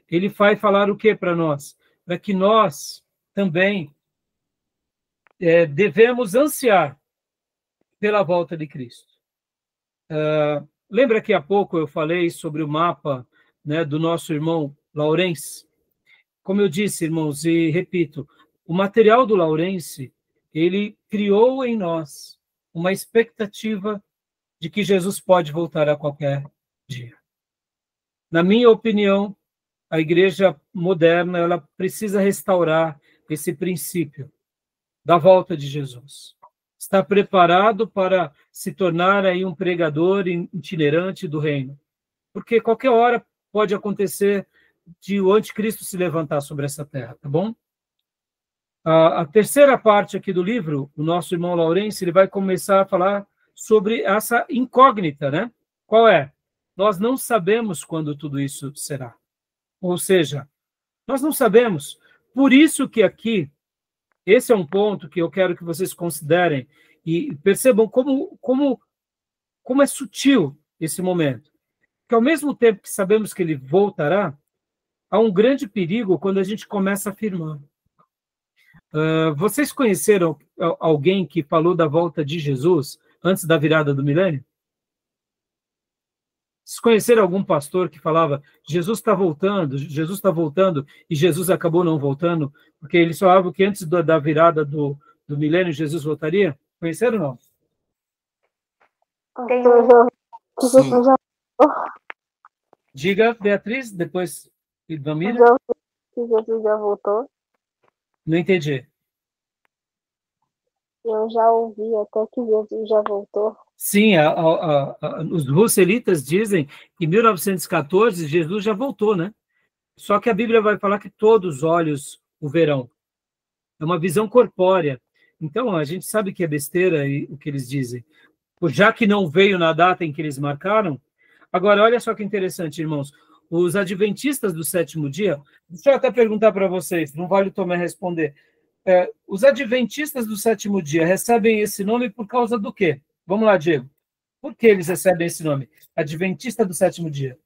ele vai falar o que para nós? Para que nós também devemos ansiar pela volta de Cristo. Lembra que há pouco eu falei sobre o mapa, né, do nosso irmão Laurence? Como eu disse, irmãos, e repito, o material do Laurence, ele criou em nós uma expectativa de que Jesus pode voltar a qualquer dia. Na minha opinião, a igreja moderna ela precisa restaurar esse princípio da volta de Jesus. Está preparado para se tornar aí um pregador itinerante do reino. Porque qualquer hora pode acontecer de o anticristo se levantar sobre essa terra, tá bom? A terceira parte aqui do livro, o nosso irmão Laurence, ele vai começar a falar sobre essa incógnita, né? Qual é? Nós não sabemos quando tudo isso será. Ou seja, nós não sabemos. Por isso que aqui, esse é um ponto que eu quero que vocês considerem e percebam como é sutil esse momento. Que ao mesmo tempo que sabemos que ele voltará, há um grande perigo quando a gente começa a afirmar. Vocês conheceram alguém que falou da volta de Jesus antes da virada do milênio? Vocês conheceram algum pastor que falava Jesus está voltando, e Jesus acabou não voltando, porque ele falava que antes da virada do milênio Jesus voltaria? Conheceram ou não? Diga, Beatriz, depois Idamira. Jesus já voltou. Não entendi. Eu já ouvi até que Jesus já voltou. Sim, os russelitas dizem que em 1914 Jesus já voltou, né? Só que a Bíblia vai falar que todos os olhos o verão. É uma visão corpórea. Então, a gente sabe que é besteira o que eles dizem. Já que não veio na data em que eles marcaram. Agora, olha só que interessante, irmãos. Os adventistas do sétimo dia, deixa eu até perguntar para vocês, não vale o Tomé responder. Os adventistas do sétimo dia recebem esse nome por causa do quê? Vamos lá, Diego. Por que eles recebem esse nome? Adventista do sétimo dia.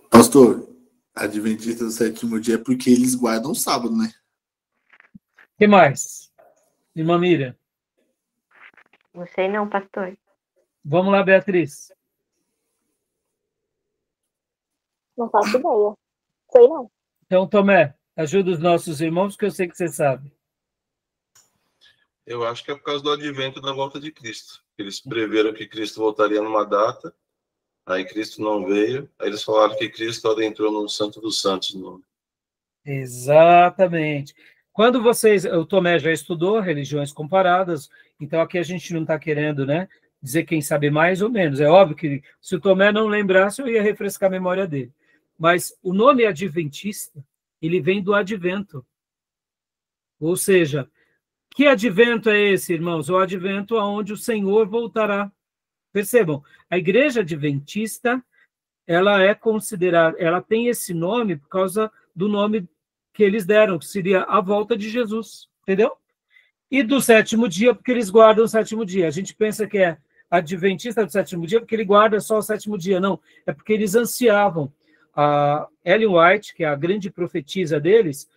Pastor, adventista do sétimo dia é porque eles guardam o sábado, né? O que mais? Irmã Miriam. Não sei não, pastor. Vamos lá, Beatriz. Não faço ideia. Sei não. Então, Tomé, ajuda os nossos irmãos, que eu sei que você sabe. Eu acho que é por causa do advento da volta de Cristo. Eles preveram que Cristo voltaria numa data, aí Cristo não veio, aí eles falaram que Cristo adentrou no Santo dos Santos. Exatamente. Quando o Tomé já estudou religiões comparadas, então aqui a gente não está querendo, né, dizer quem sabe mais ou menos. É óbvio que se o Tomé não lembrasse, eu ia refrescar a memória dele. Mas o nome adventista, ele vem do advento. Ou seja, que advento é esse, irmãos? O advento aonde o Senhor voltará. Percebam, a igreja adventista, ela é considerada, ela tem esse nome por causa do nome que eles deram, que seria a volta de Jesus, entendeu? E do sétimo dia, porque eles guardam o sétimo dia. A gente pensa que é adventista do sétimo dia porque ele guarda só o sétimo dia. Não, é porque eles ansiavam. A Ellen White, que é a grande profetisa deles,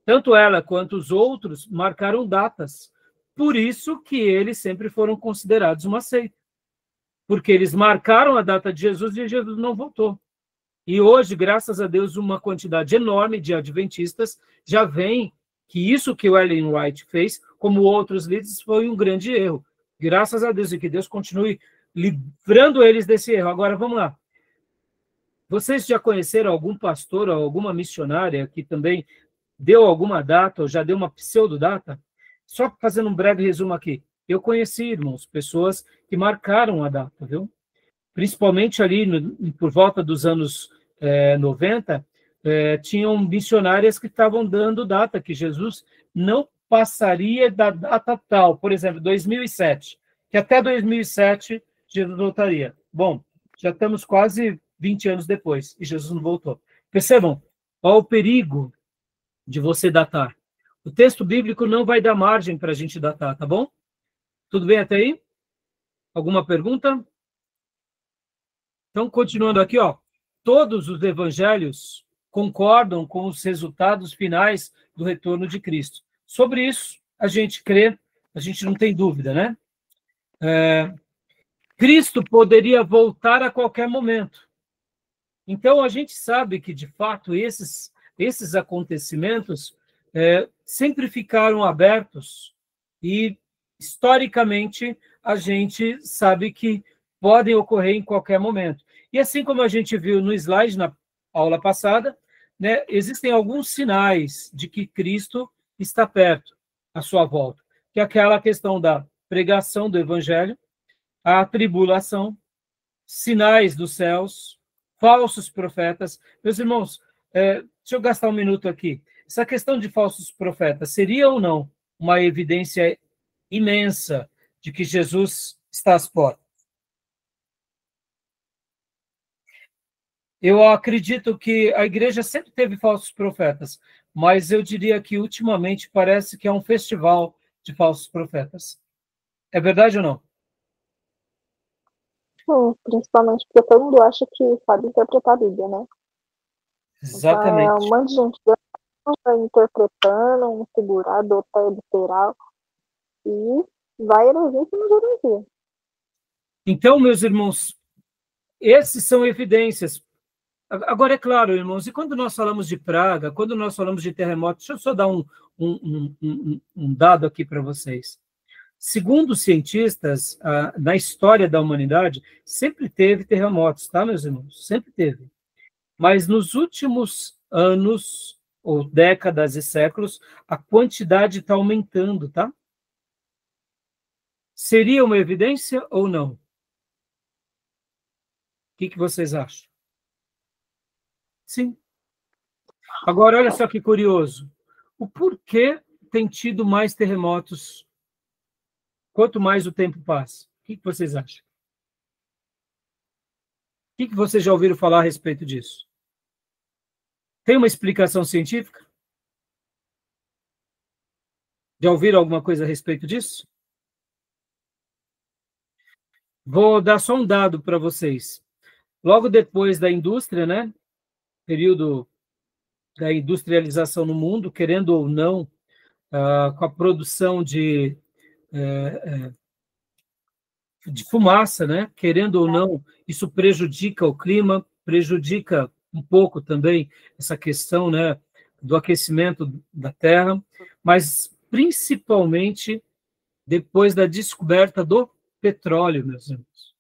tanto ela quanto os outros marcaram datas. Por isso que eles sempre foram considerados uma seita. Porque eles marcaram a data de Jesus e Jesus não voltou. E hoje, graças a Deus, uma quantidade enorme de adventistas já vem que isso que o Ellen White fez, como outros líderes, foi um grande erro. Graças a Deus, e que Deus continue livrando eles desse erro. Agora, vamos lá. Vocês já conheceram algum pastor ou alguma missionária que também deu alguma data ou já deu uma pseudodata? Só fazendo um breve resumo aqui. Eu conheci, irmãos, pessoas que marcaram a data, viu? Principalmente ali por volta dos anos 90, tinham missionárias que estavam dando data, que Jesus não passaria da data tal. Por exemplo, 2007, que até 2007 Jesus voltaria. Bom, já estamos quase 20 anos depois e Jesus não voltou. Percebam, qual o perigo de você datar? O texto bíblico não vai dar margem para a gente datar, tá bom? Tudo bem até aí? Alguma pergunta? Então, continuando aqui, ó, todos os evangelhos concordam com os resultados finais do retorno de Cristo. Sobre isso, a gente crê, a gente não tem dúvida, né? Cristo poderia voltar a qualquer momento. Então, a gente sabe que, de fato, esses acontecimentos sempre ficaram abertos e, historicamente, a gente sabe que podem ocorrer em qualquer momento. E assim como a gente viu no slide na aula passada, né, existem alguns sinais de que Cristo está perto, à sua volta, que é aquela questão da pregação do evangelho, a tribulação, sinais dos céus, falsos profetas. Meus irmãos, deixa eu gastar um minuto aqui. Essa questão de falsos profetas seria ou não uma evidência imensa de que Jesus está às portas? Eu acredito que a igreja sempre teve falsos profetas, mas eu diria que ultimamente parece que é um festival de falsos profetas. É verdade ou não? Sim, principalmente porque todo mundo acha que sabe interpretar a Bíblia, né? Exatamente. Então, um monte de gente interpretando, um figurado, outro é literal, e vai heresia que não heresia. Então, meus irmãos, esses são evidências. Agora, é claro, irmãos, e quando nós falamos de praga, quando nós falamos de terremoto, deixa eu só dar um dado aqui para vocês. Segundo os cientistas, na história da humanidade, sempre teve terremotos, tá, meus irmãos? Sempre teve. Mas nos últimos anos, ou décadas e séculos, a quantidade está aumentando, tá? Seria uma evidência ou não? O que vocês acham? Sim. Agora, olha só que curioso. O porquê tem tido mais terremotos quanto mais o tempo passa? O que vocês acham? O que vocês já ouviram falar a respeito disso? Tem uma explicação científica? Já ouviram alguma coisa a respeito disso? Vou dar só um dado para vocês. Logo depois da indústria, né? Período da industrialização no mundo, querendo ou não, com a produção de fumaça, né? Querendo ou não, isso prejudica o clima, prejudica um pouco também essa questão, né, do aquecimento da Terra, mas principalmente depois da descoberta do petróleo, meus irmãos.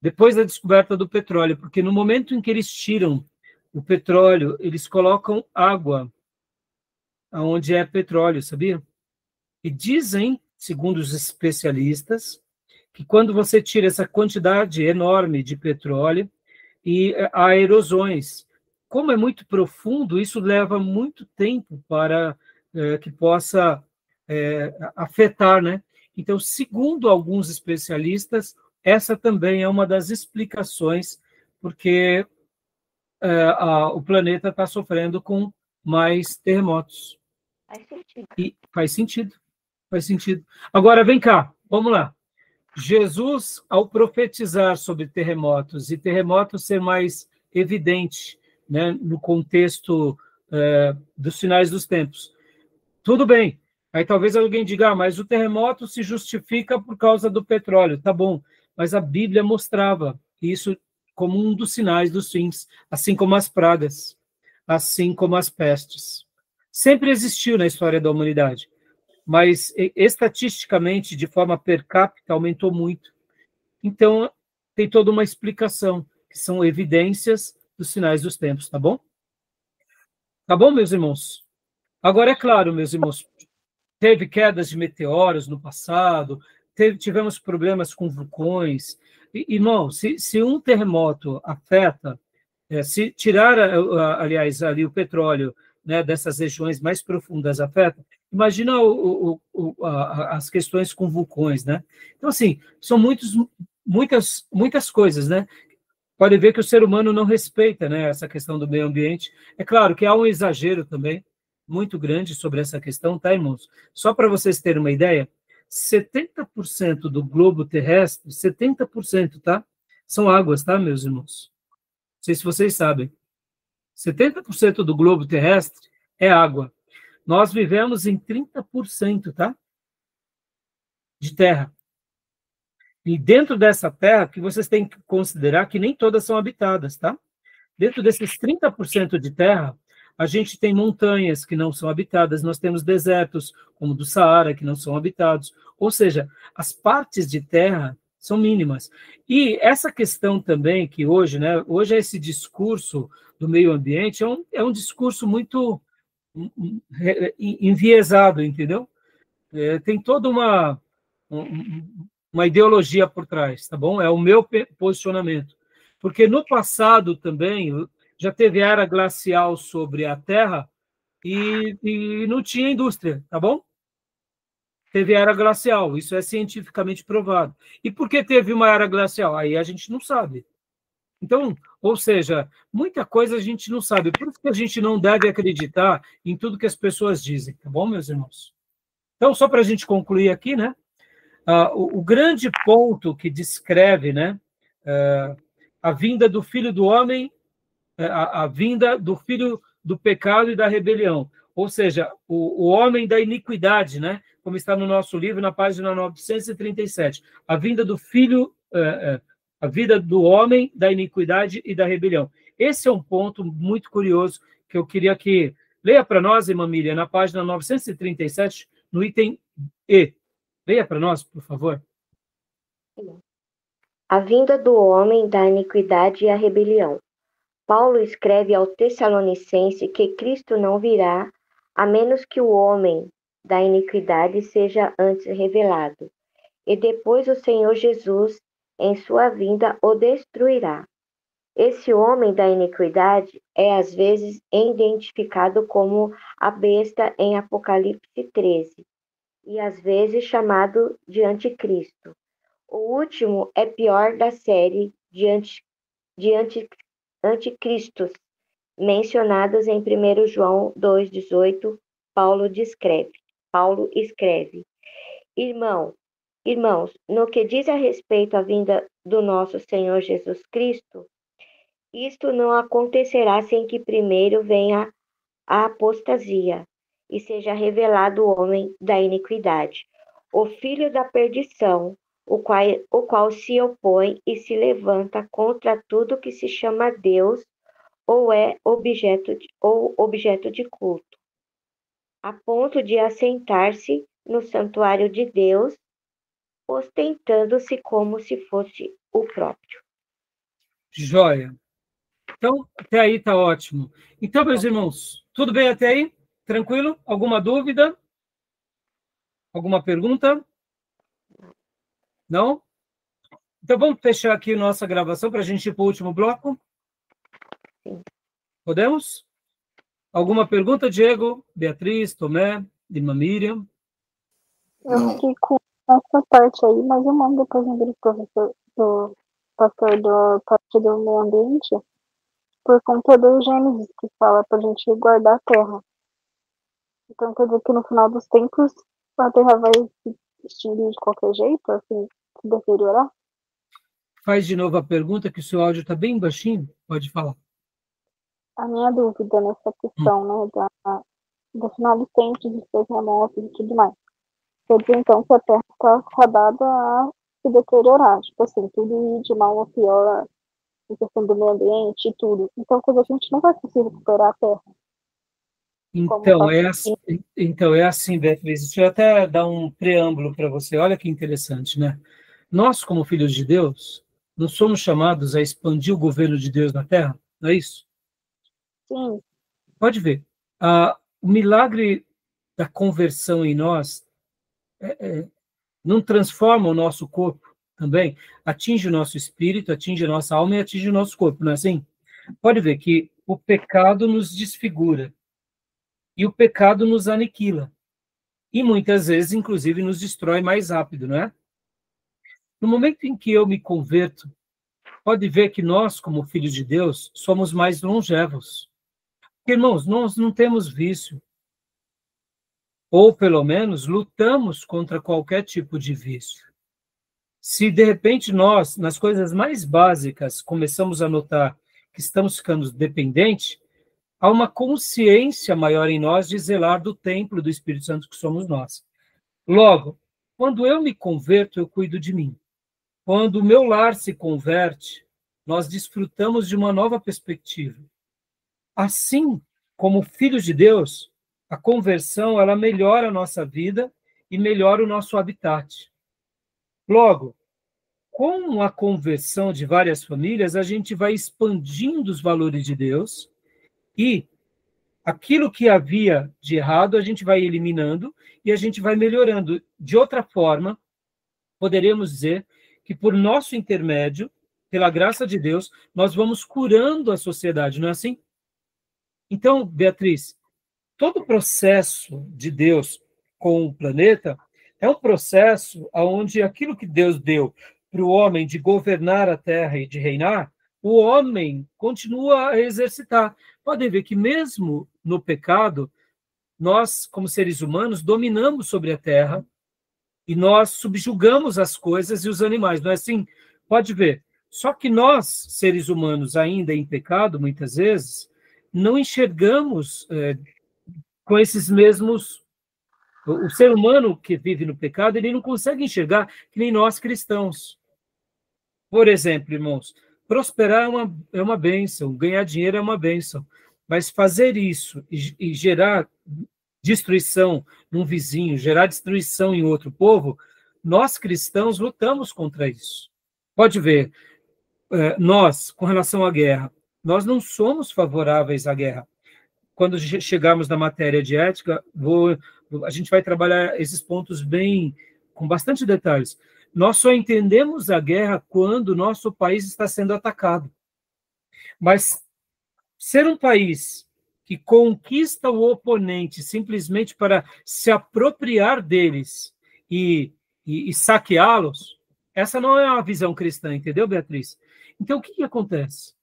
Depois da descoberta do petróleo, porque no momento em que eles tiram o petróleo, eles colocam água onde é petróleo, sabia? E dizem, segundo os especialistas, que quando você tira essa quantidade enorme de petróleo e há erosões. Como é muito profundo, isso leva muito tempo para que possa afetar, né? Então, segundo alguns especialistas, essa também é uma das explicações porque o planeta está sofrendo com mais terremotos. Faz sentido. E faz sentido, faz sentido. Agora, vem cá, vamos lá. Jesus, ao profetizar sobre terremotos, e terremotos ser mais evidente, né, no contexto dos finais dos tempos, tudo bem. Aí talvez alguém diga, mas o terremoto se justifica por causa do petróleo. Tá bom, mas a Bíblia mostrava isso como um dos sinais dos fins, assim como as pragas, assim como as pestes. Sempre existiu na história da humanidade, mas estatisticamente, de forma per capita, aumentou muito. Então, tem toda uma explicação, que são evidências dos sinais dos tempos, tá bom? Tá bom, meus irmãos? Agora, é claro, meus irmãos, teve quedas de meteoros no passado, tivemos problemas com vulcões. Irmão, se um terremoto afeta, se tirar, aliás, ali o petróleo, né, dessas regiões mais profundas afeta, imagina as questões com vulcões, né? Então, assim, são muitas coisas, né? Pode ver que o ser humano não respeita, né, essa questão do meio ambiente. É claro que há um exagero também muito grande sobre essa questão, tá, irmãos? Só para vocês terem uma ideia, 70% do globo terrestre, 70%, tá? São águas, tá, meus irmãos? Não sei se vocês sabem. 70% do globo terrestre é água. Nós vivemos em 30%, tá? De terra. E dentro dessa terra, que vocês têm que considerar que nem todas são habitadas, tá? Dentro desses 30% de terra, A gente tem montanhas que não são habitadas, nós temos desertos, como o do Saara, que não são habitados. Ou seja, as partes de terra são mínimas. E essa questão também que hoje, né, hoje esse discurso do meio ambiente é um discurso muito enviesado, entendeu? Tem toda uma ideologia por trás, tá bom? É o meu posicionamento. Porque no passado também já teve era glacial sobre a Terra e não tinha indústria, tá bom? Teve era glacial, isso é cientificamente provado. E por que teve uma era glacial? Aí a gente não sabe. Então, ou seja, muita coisa a gente não sabe. Por isso que a gente não deve acreditar em tudo que as pessoas dizem, tá bom, meus irmãos? Então, só para a gente concluir aqui, né? O grande ponto que descreve, né, a vinda do Filho do Homem, a vinda do Filho do pecado e da rebelião, ou seja, o homem da iniquidade, né, como está no nosso livro, na página 937, a vinda do Filho, a vida do homem da iniquidade e da rebelião. Esse é um ponto muito curioso que eu queria que leia para nós, irmã Miriam, na página 937, no item E. Leia para nós, por favor. A vinda do homem da iniquidade e a rebelião. Paulo escreve ao Tessalonicense que Cristo não virá a menos que o homem da iniquidade seja antes revelado, e depois o Senhor Jesus, em sua vinda, o destruirá. Esse homem da iniquidade é às vezes identificado como a besta em Apocalipse 13, e às vezes chamado de anticristo. O último é pior da série de anticristos mencionados em 1 João 2,18. Paulo escreve: Irmãos, no que diz a respeito à vinda do nosso Senhor Jesus Cristo, isto não acontecerá sem que primeiro venha a apostasia e seja revelado o homem da iniquidade, o filho da perdição, o qual se opõe e se levanta contra tudo que se chama Deus ou é objeto de culto, a ponto de assentar-se no santuário de Deus, ostentando-se como se fosse o próprio. Joia. Então, até aí está ótimo. Então, meus irmãos, tudo bem até aí? Tranquilo? Alguma dúvida? Alguma pergunta? Não? Então, vamos fechar aqui nossa gravação para a gente ir para o último bloco? Sim. Podemos? Alguma pergunta, Diego, Beatriz, Tomé, irmã Miriam? Eu fiquei com essa parte aí, mas eu mando depois no grupo do pastor do parte do meio ambiente, por conta do Gênesis, que fala pra gente guardar a terra. Então quer dizer que no final dos tempos a terra vai se extinguir de qualquer jeito, assim, se deteriorar? Faz de novo a pergunta, que o seu áudio está bem baixinho. Pode falar. A minha dúvida nessa questão, né, do final dos tempos, dos terremotos e tudo mais. Quer dizer, então, que a terra está fadada a se deteriorar, tipo assim, tudo ir de mal a pior, em questão do meio ambiente e tudo. Então, quer dizer, a gente não vai conseguir recuperar a terra. Então, é assim, Beatriz. Deixa eu até dar um preâmbulo para você. Olha que interessante, né? Nós, como filhos de Deus, não somos chamados a expandir o governo de Deus na Terra? Não é isso? Sim. Pode ver. O milagre da conversão em nós não transforma o nosso corpo também? Atinge o nosso espírito, atinge a nossa alma e atinge o nosso corpo, não é assim? Pode ver que o pecado nos desfigura. E o pecado nos aniquila. E muitas vezes, inclusive, nos destrói mais rápido, não é? No momento em que eu me converto, pode ver que nós, como filhos de Deus, somos mais longevos. Porque, irmãos, nós não temos vício. Ou, pelo menos, lutamos contra qualquer tipo de vício. Se, de repente, nós, nas coisas mais básicas, começamos a notar que estamos ficando dependentes, há uma consciência maior em nós de zelar do templo do Espírito Santo que somos nós. Logo, quando eu me converto, eu cuido de mim. Quando o meu lar se converte, nós desfrutamos de uma nova perspectiva. Assim, como filhos de Deus, a conversão, ela melhora a nossa vida e melhora o nosso habitat. Logo, com a conversão de várias famílias, a gente vai expandindo os valores de Deus e aquilo que havia de errado, a gente vai eliminando e a gente vai melhorando. De outra forma, poderíamos dizer que por nosso intermédio, pela graça de Deus, nós vamos curando a sociedade, não é assim? Então, Beatriz, todo o processo de Deus com o planeta é um processo onde aquilo que Deus deu para o homem de governar a Terra e de reinar, o homem continua a exercitar. Podem ver que mesmo no pecado, nós, como seres humanos, dominamos sobre a Terra e nós subjugamos as coisas e os animais, não é assim? Pode ver. Só que nós, seres humanos, ainda em pecado, muitas vezes, não enxergamos com esses mesmos... O ser humano que vive no pecado, ele não consegue enxergar que nem nós cristãos. Por exemplo, irmãos, prosperar é uma bênção, ganhar dinheiro é uma bênção, mas fazer isso e gerar destruição num vizinho, gerar destruição em outro povo, nós cristãos lutamos contra isso. Pode ver, nós, com relação à guerra, nós não somos favoráveis à guerra. Quando chegarmos na matéria de ética, a gente vai trabalhar esses pontos com bastante detalhes. Nós só entendemos a guerra quando o nosso país está sendo atacado. Mas ser um país que conquista o oponente simplesmente para se apropriar deles e saqueá-los, essa não é uma visão cristã, entendeu, Beatriz? Então, o que acontece?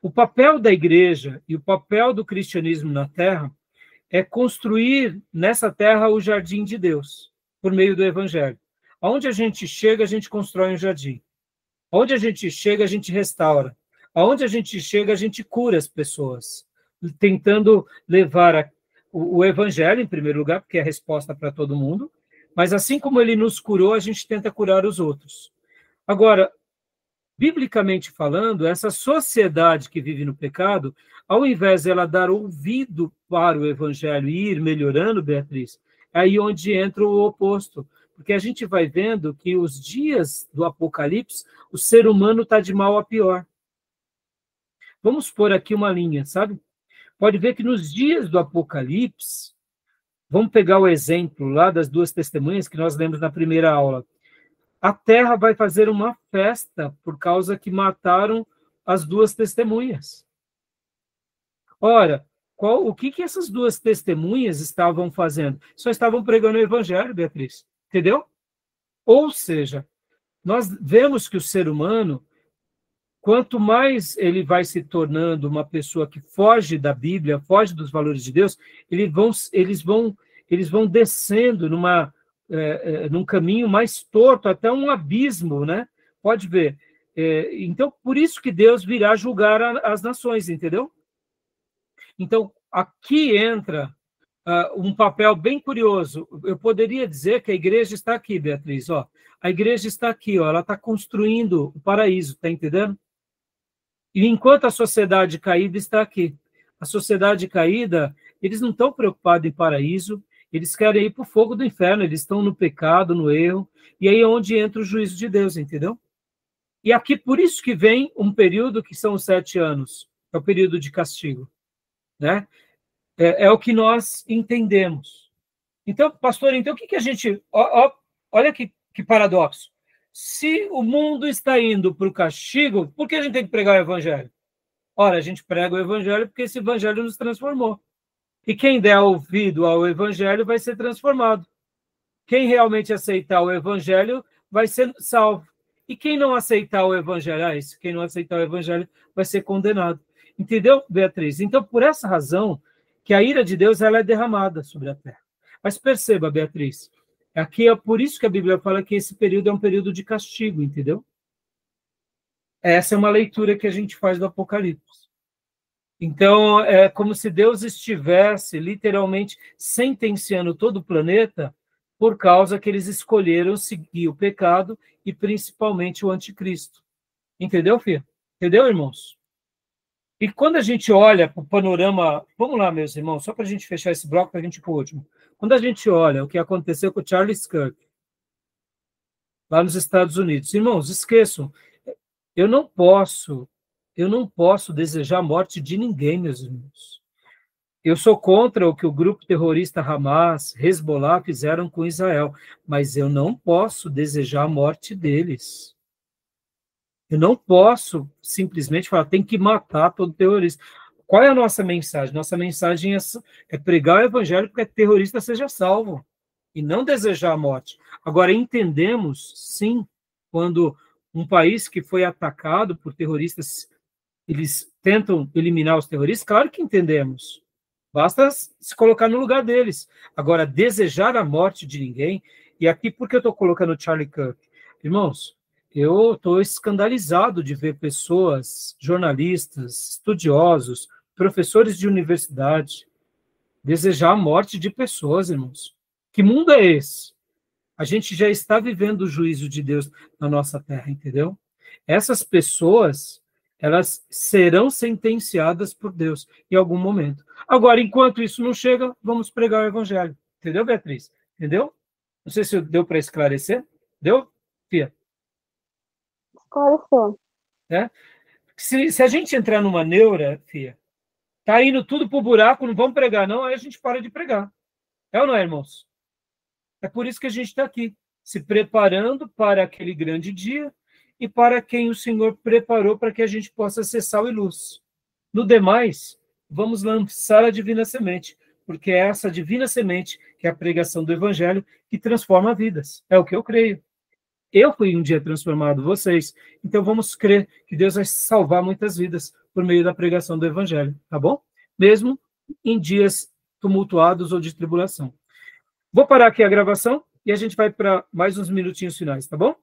O papel da igreja e o papel do cristianismo na Terra é construir nessa terra o jardim de Deus, por meio do evangelho. Aonde a gente chega, a gente constrói um jardim. Aonde a gente chega, a gente restaura. Aonde a gente chega, a gente cura as pessoas, tentando levar o evangelho, em primeiro lugar, porque é a resposta para todo mundo, mas assim como ele nos curou, a gente tenta curar os outros. Agora, biblicamente falando, essa sociedade que vive no pecado, ao invés de ela dar ouvido para o evangelho e ir melhorando, Beatriz, é aí onde entra o oposto. Porque a gente vai vendo que os dias do Apocalipse, o ser humano está de mal a pior. Vamos pôr aqui uma linha, sabe? Pode ver que nos dias do Apocalipse, vamos pegar o exemplo lá das duas testemunhas que nós lemos na primeira aula. A terra vai fazer uma festa por causa que mataram as duas testemunhas. Ora, o que essas duas testemunhas estavam fazendo? Só estavam pregando o evangelho, Beatriz. Entendeu? Ou seja, nós vemos que o ser humano, quanto mais ele vai se tornando uma pessoa que foge da Bíblia, foge dos valores de Deus, eles vão descendo num caminho mais torto, até um abismo, né? Pode ver. Então, por isso que Deus virá julgar as nações, entendeu? Então, aqui entra um papel bem curioso. Eu poderia dizer que a igreja está aqui, Beatriz. Ó. A igreja está aqui, ó, ela está construindo o paraíso, está entendendo? E enquanto a sociedade caída está aqui. A sociedade caída, eles não estão preocupados em paraíso, eles querem ir para o fogo do inferno, eles estão no pecado, no erro, e aí é onde entra o juízo de Deus, entendeu? E aqui, por isso que vem um período que são os 7 anos, é o período de castigo, né? É o que nós entendemos. Então, pastor, o que a gente... olha que paradoxo. Se o mundo está indo para o castigo, por que a gente tem que pregar o evangelho? Ora, a gente prega o evangelho porque esse evangelho nos transformou. E quem der ouvido ao evangelho vai ser transformado. Quem realmente aceitar o evangelho vai ser salvo. E quem não aceitar o evangelho, quem não aceitar o evangelho vai ser condenado. Entendeu, Beatriz? Então, por essa razão, que a ira de Deus ela é derramada sobre a terra. Mas perceba, Beatriz, aqui é por isso que a Bíblia fala que esse período é um período de castigo, entendeu? Essa é uma leitura que a gente faz do Apocalipse. Então, é como se Deus estivesse literalmente sentenciando todo o planeta por causa que eles escolheram seguir o pecado e principalmente o anticristo. Entendeu, filho? Entendeu, irmãos? E quando a gente olha para o panorama, vamos lá, meus irmãos, só para a gente fechar esse bloco, para a gente ir para o último. Quando a gente olha o que aconteceu com o Charles Kirk, lá nos Estados Unidos, irmãos, esqueçam, eu não posso desejar a morte de ninguém, meus irmãos. Eu sou contra o que o grupo terrorista Hamas, Hezbollah fizeram com Israel, mas eu não posso desejar a morte deles. Eu não posso simplesmente falar, tem que matar todo terrorista. Qual é a nossa mensagem? Nossa mensagem é pregar o evangelho para que o terrorista seja salvo e não desejar a morte. Agora, entendemos, sim, quando um país que foi atacado por terroristas, eles tentam eliminar os terroristas, claro que entendemos. Basta se colocar no lugar deles. Agora, desejar a morte de ninguém, e aqui por que eu estou colocando Charlie Kirk? Irmãos, eu estou escandalizado de ver pessoas, jornalistas, estudiosos, professores de universidade, desejar a morte de pessoas, irmãos. Que mundo é esse? A gente já está vivendo o juízo de Deus na nossa terra, entendeu? Essas pessoas, elas serão sentenciadas por Deus em algum momento. Agora, enquanto isso não chega, vamos pregar o evangelho. Entendeu, Beatriz? Entendeu? Não sei se deu para esclarecer. Deu, Fia? Esclareceu. É? Se a gente entrar numa neura, Fia, tá indo tudo pro buraco, não vamos pregar, não, aí a gente para de pregar. É ou não é, irmãos? É por isso que a gente está aqui, se preparando para aquele grande dia e para quem o Senhor preparou para que a gente possa ser sal e luz. No demais, vamos lançar a divina semente, porque é essa divina semente, que é a pregação do evangelho, que transforma vidas. É o que eu creio. Eu fui um dia transformado, vocês. Então vamos crer que Deus vai salvar muitas vidas por meio da pregação do evangelho, tá bom? Mesmo em dias tumultuados ou de tribulação. Vou parar aqui a gravação e a gente vai para mais uns minutinhos finais, tá bom?